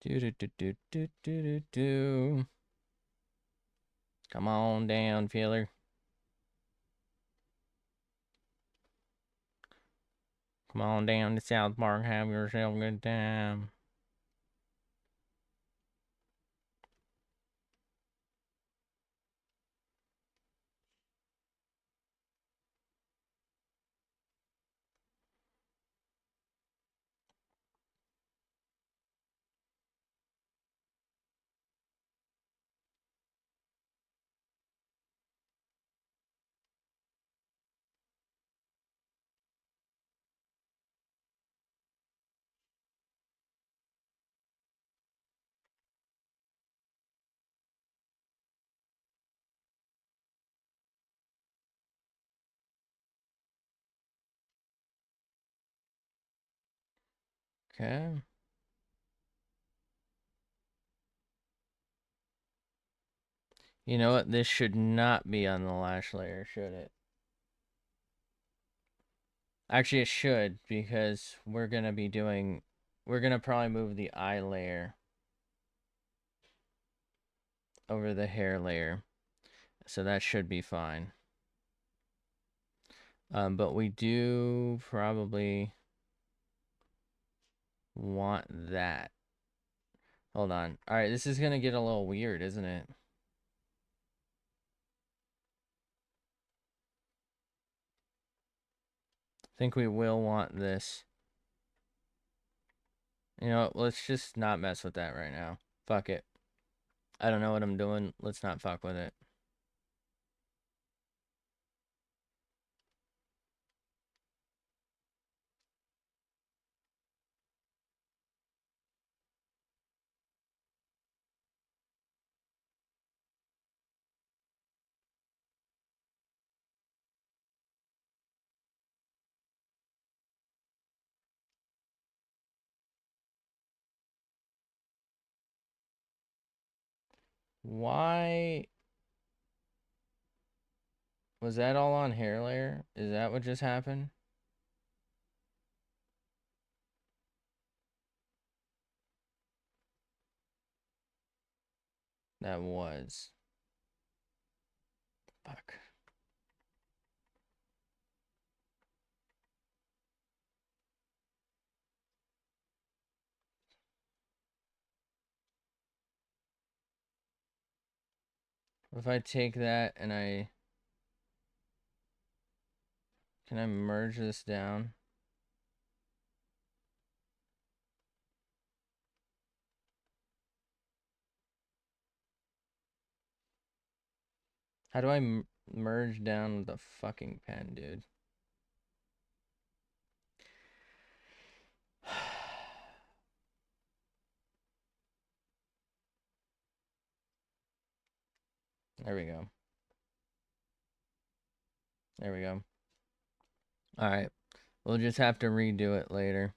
Do do do do do do do do. Come on down, feeler. Come on down to South Park. Have yourself a good time. Okay. You know what? This should not be on the lash layer, should it? Actually, it should, because we're going to be doing... We're going to probably move the eye layer over the hair layer. So that should be fine. But we do probably want that. Hold on. All right, this is going to get a little weird, isn't it? I think we will want this. You know, let's just not mess with that right now. Fuck it. I don't know what I'm doing. Let's not fuck with it. Why was that all on hair layer? Is that what just happened? That was. Fuck. If I take that and can I merge this down? How do I merge down with the fucking pen, dude? There we go. There we go. All right. We'll just have to redo it later.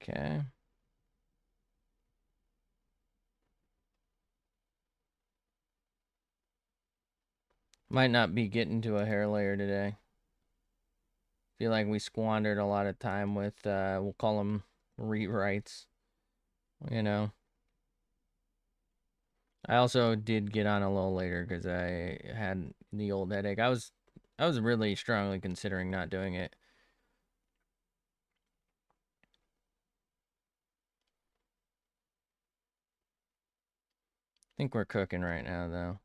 Okay. Might not be getting to a hair layer today. Feel like we squandered a lot of time with, we'll call them rewrites. You know. I also did get on a little later because I had the old headache. I was really strongly considering not doing it. I think we're cooking right now, though.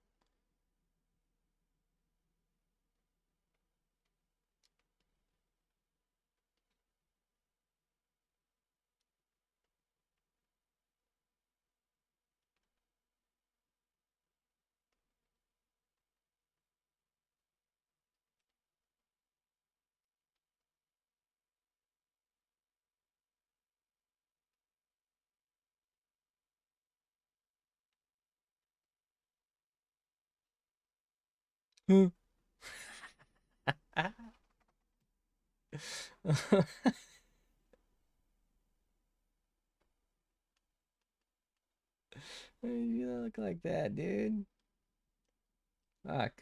You don't look like that, dude. Fuck.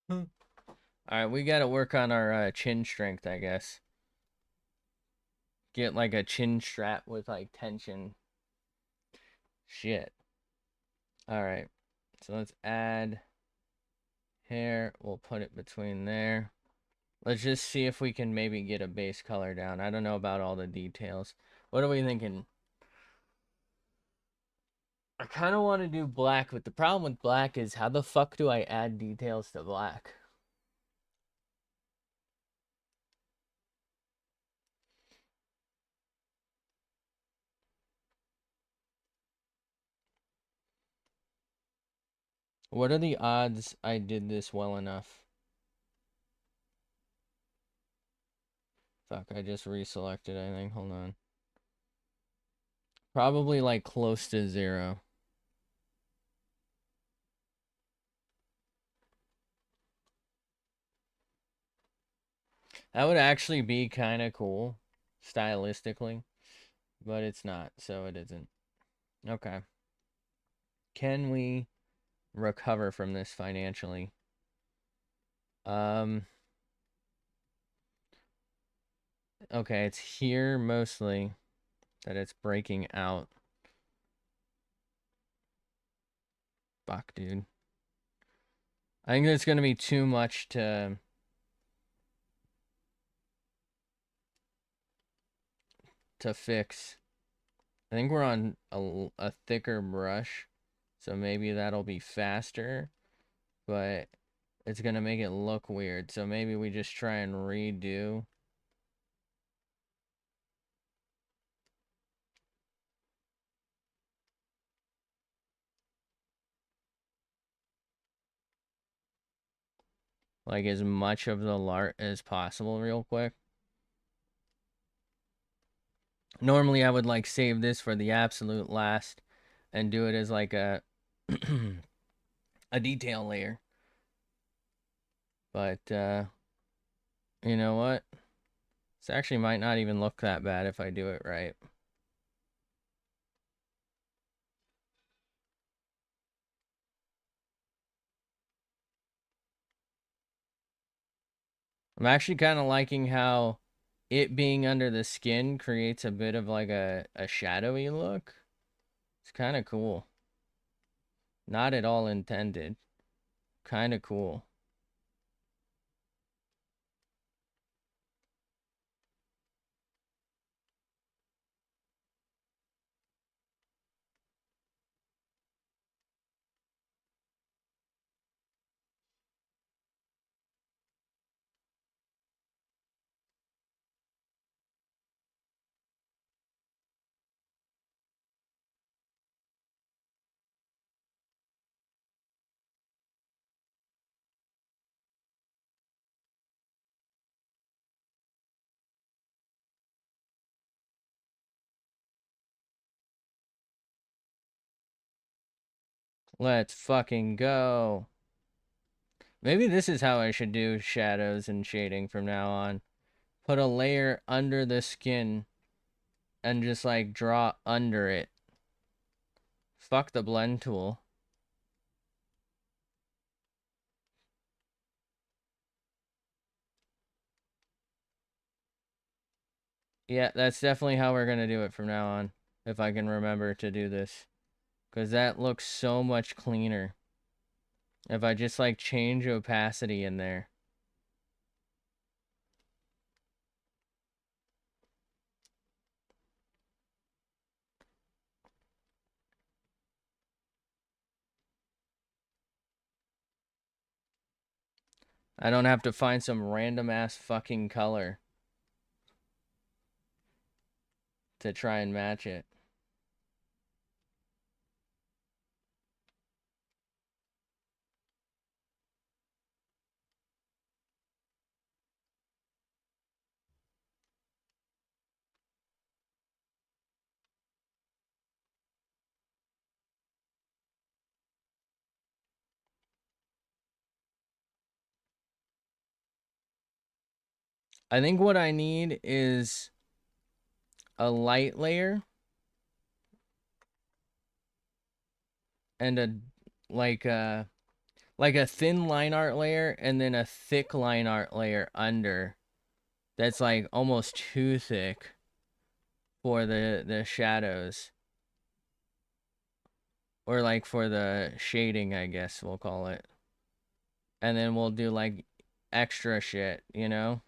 All right, we gotta work on our chin strength, I guess. Get like a chin strap with like tension. Shit. All right. So let's add hair. We'll put it between there. Let's just see if we can maybe get a base color down. I don't know about all the details. What are we thinking? I kind of want to do black, but the problem with black is how the fuck do I add details to black? What are the odds I did this well enough? Fuck, I just reselected, I think. Hold on. Probably like close to 0. That would actually be kind of cool, stylistically, but it's not, so it isn't. Okay. Can we recover from this financially? Okay, it's here mostly that it's breaking out. Fuck, dude. I think that's gonna be too much to fix. I think we're on a thicker brush, so maybe that'll be faster, but it's gonna make it look weird. So maybe we just try and redo. Like as much of the lart as possible real quick. Normally I would like save this for the absolute last and do it as like a a detail layer. But you know what? This actually might not even look that bad if I do it right. I'm actually kind of liking how it being under the skin creates a bit of like a shadowy look. It's kind of cool. Not at all intended. Kind of cool. Let's fucking go. Maybe this is how I should do shadows and shading from now on. Put a layer under the skin and just like draw under it. Fuck the blend tool. Yeah, that's definitely how we're gonna do it from now on. If I can remember to do this. Because that looks so much cleaner. If I just like change opacity in there. I don't have to find some random ass fucking color to try and match it. I think what I need is a light layer and a like a thin line art layer and then a thick line art layer under. That's like almost too thick for the shadows. Or like for the shading, I guess we'll call it. And then we'll do like extra shit, you know?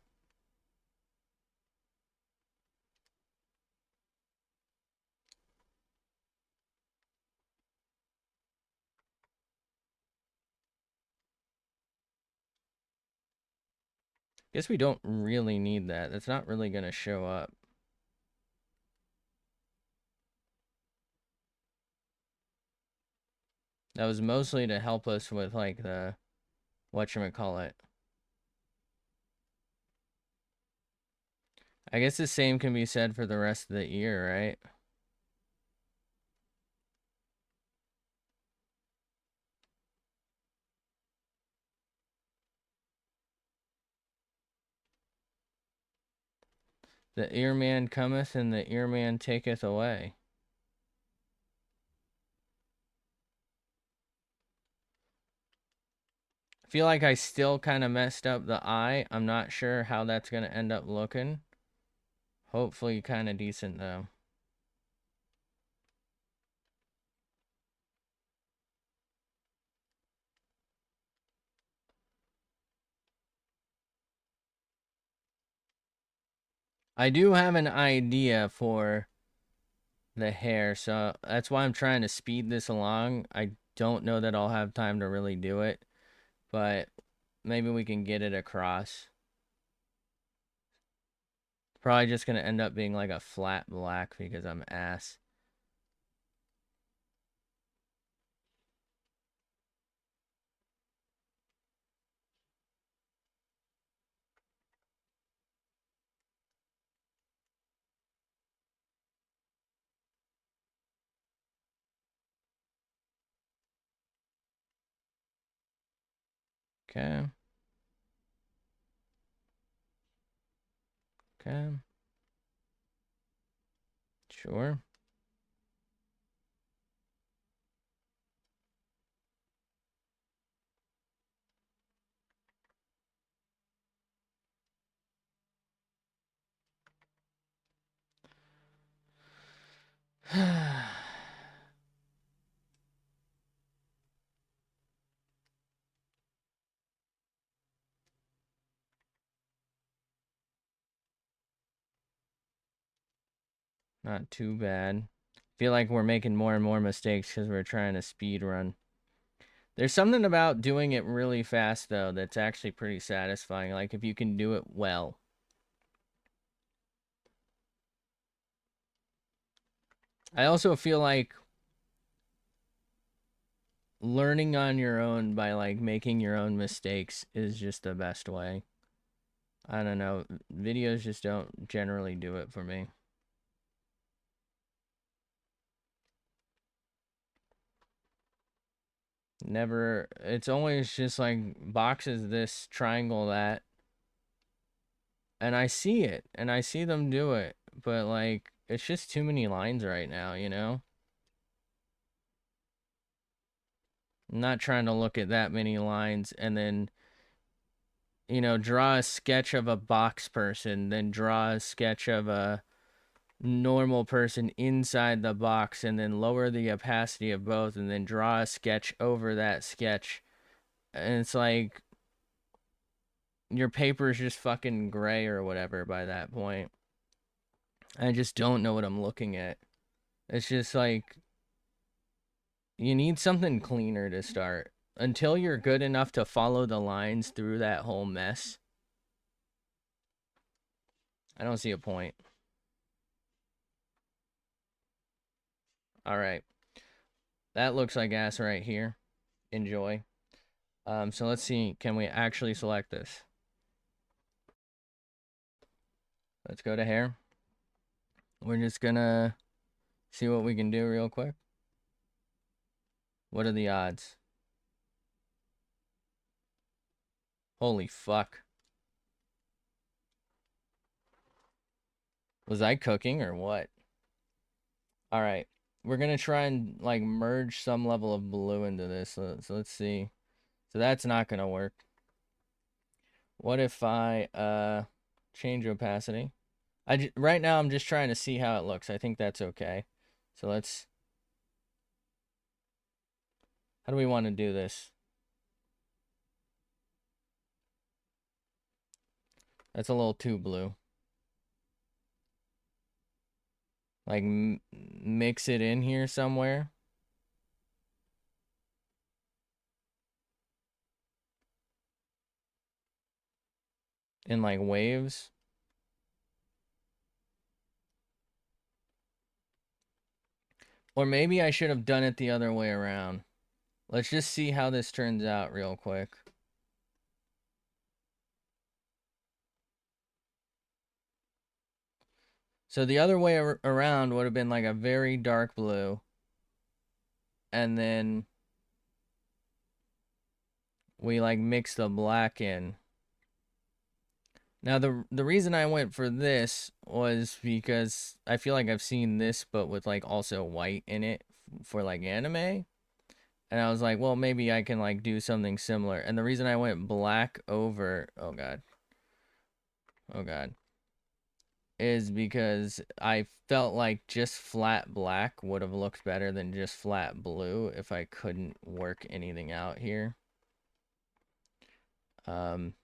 Guess we don't really need that. That's not really gonna show up. That was mostly to help us with like the whatchamacallit. I guess the same can be said for the rest of the ear, right? The earman cometh and the earman taketh away. I feel like I still kind of messed up the eye. I'm not sure how that's going to end up looking. Hopefully kind of decent though. I do have an idea for the hair, so that's why I'm trying to speed this along. I don't know that I'll have time to really do it, but maybe we can get it across. Probably just gonna end up being like a flat black because I'm ass. Okay. Okay. Sure. Not too bad. Feel like we're making more and more mistakes because we're trying to speed run. There's something about doing it really fast, though, that's actually pretty satisfying. Like, if you can do it well. I also feel like learning on your own by, like, making your own mistakes is just the best way. I don't know. Videos just don't generally do it for me. Never, it's always just like boxes this, triangle that. And I see it, and I see them do it. But like, it's just too many lines right now, you know? I'm not trying to look at that many lines and then, you know, draw a sketch of a box person, then draw a sketch of a normal person inside the box, and then lower the opacity of both, and then draw a sketch over that sketch. And it's like your paper is just fucking gray or whatever by that point. I just don't know what I'm looking at. It's just like you need something cleaner to start. Until you're good enough to follow the lines through that whole mess, I don't see a point. All right. That looks like ass right here. Enjoy. So let's see. Can we actually select this? Let's go to hair. We're just gonna see what we can do real quick. What are the odds? Holy fuck. Was I cooking or what? All right. We're gonna try and like merge some level of blue into this. So let's see. So that's not gonna work. What if I change opacity? Right now I'm just trying to see how it looks. I think that's okay. So let's. How do we want to do this? That's a little too blue. Like mix it in here somewhere. In like waves. Or maybe I should have done it the other way around. Let's just see how this turns out real quick. So the other way around would have been like a very dark blue. And then we like mix the black in. Now the reason I went for this was because I feel like I've seen this but with like also white in it for like anime. And I was like, well, maybe I can like do something similar. And the reason I went black over, oh god. Oh god. Is because I felt like just flat black would have looked better than just flat blue if I couldn't work anything out here. Um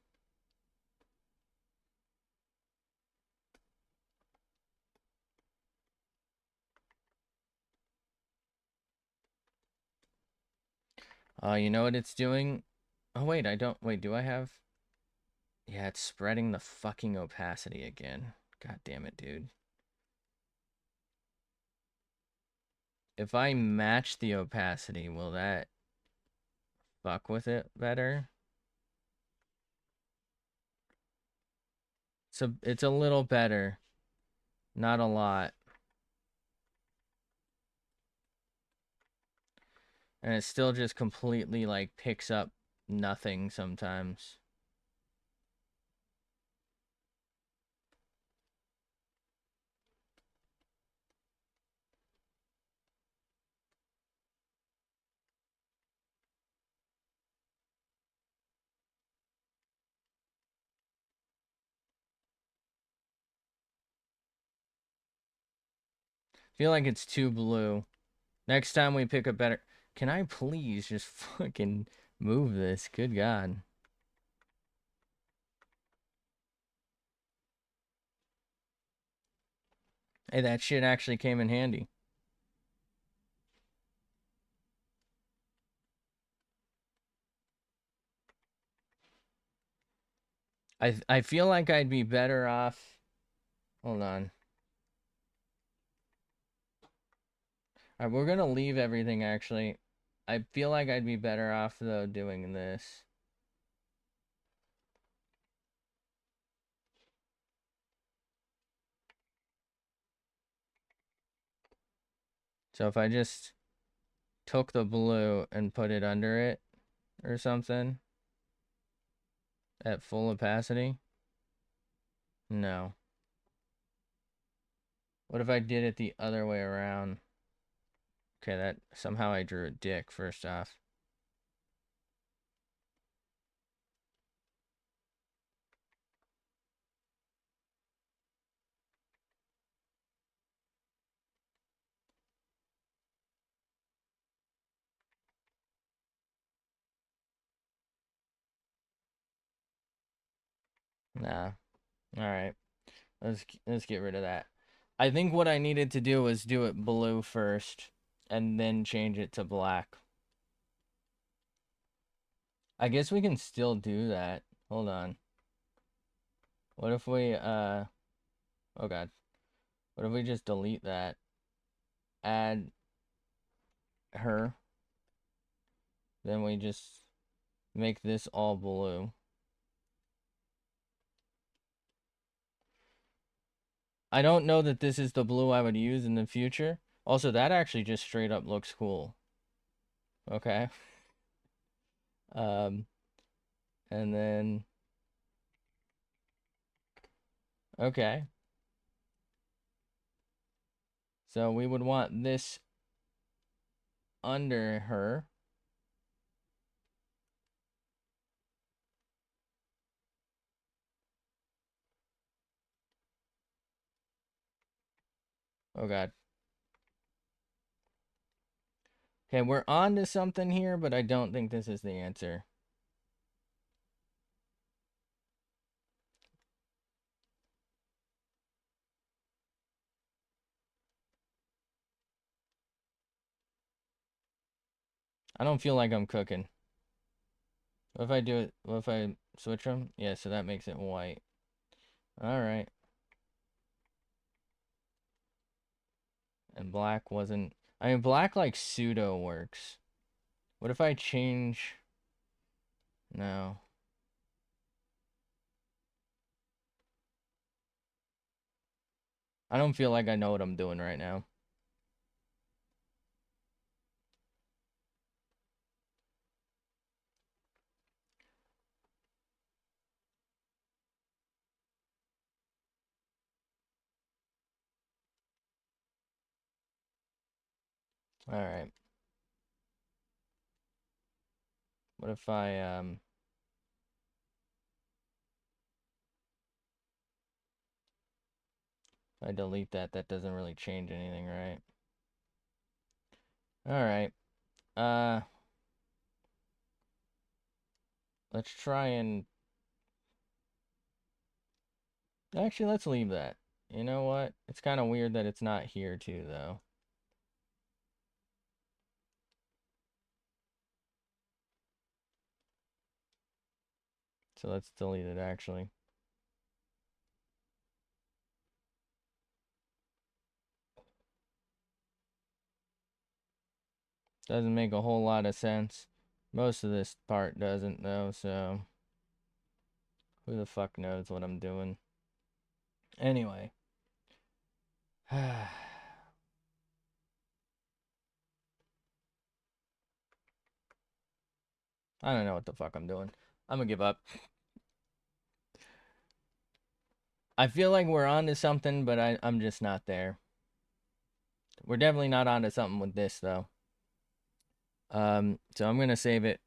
you know what it's doing? Oh wait, I don't wait, do I have? Yeah, it's spreading the fucking opacity again. God damn it, dude. If I match the opacity, will that fuck with it better? So it's a little better. Not a lot. And it still just completely like picks up nothing sometimes. Feel like it's too blue. Next time we pick a better... Can I please just fucking move this? Good God. Hey, that shit actually came in handy. I feel like I'd be better off... Hold on. Alright, we're gonna leave everything, actually. I feel like I'd be better off, though, doing this. So if I just took the blue and put it under it or something at full opacity? No. What if I did it the other way around? Okay, that somehow I drew a dick first off. Nah. All right. Let's get rid of that. I think what I needed to do was do it blue first and then change it to black. I guess we can still do that. Hold on. What if we oh god. What if we just delete that? Add her. Then we just make this all blue. I don't know that this is the blue I would use in the future. Also, that actually just straight up looks cool. Okay. Um, and then, okay. So we would want this under her. Oh god. Okay, we're on to something here, but I don't think this is the answer. I don't feel like I'm cooking. What if I do it? What if I switch them? Yeah, so that makes it white. All right. And black wasn't... I mean, black like pseudo works. What if I change... No. I don't feel like I know what I'm doing right now. All right. What if I delete that? That doesn't really change anything, right? All right. Let's try and... Actually, let's leave that. You know what? It's kind of weird that it's not here too, though. So let's delete it, actually. Doesn't make a whole lot of sense. Most of this part doesn't, though, so... Who the fuck knows what I'm doing? Anyway. I don't know what the fuck I'm doing. I'm gonna give up. I feel like we're on to something, but I'm just not there. We're definitely not on to something with this, though. So I'm gonna save it.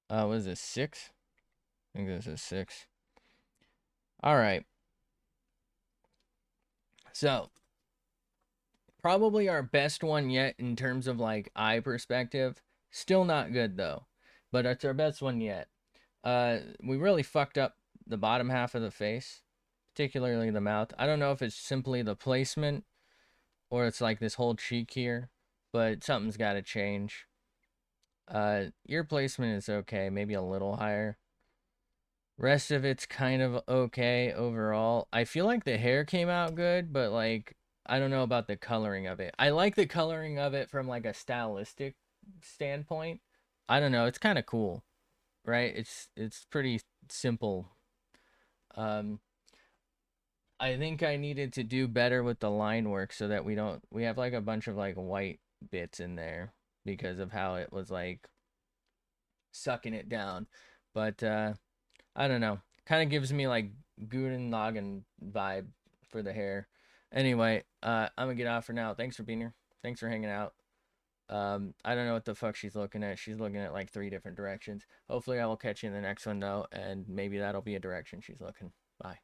What is this, 6? I think this is 6. Alright. So, probably our best one yet in terms of, like, eye perspective. Still not good, though. But it's our best one yet. We really fucked up the bottom half of the face, particularly the mouth. I don't know if it's simply the placement or it's like this whole cheek here, but something's got to change. Ear placement is okay, maybe a little higher. Rest of it's kind of okay overall. I feel like the hair came out good, but like I don't know about the coloring of it. I like the coloring of it from like a stylistic standpoint. I don't know, it's kind of cool, right? It's pretty simple. Um, I think I needed to do better with the line work so that we have like a bunch of like white bits in there because of how it was like sucking it down. But I don't know. Kind of gives me like Gurren Lagann vibe for the hair. Anyway, I'm gonna get off for now. Thanks for being here. Thanks for hanging out. I don't know what the fuck she's looking at. She's looking at like 3 different directions. Hopefully I will catch you in the next one though, and maybe that'll be a direction she's looking. Bye.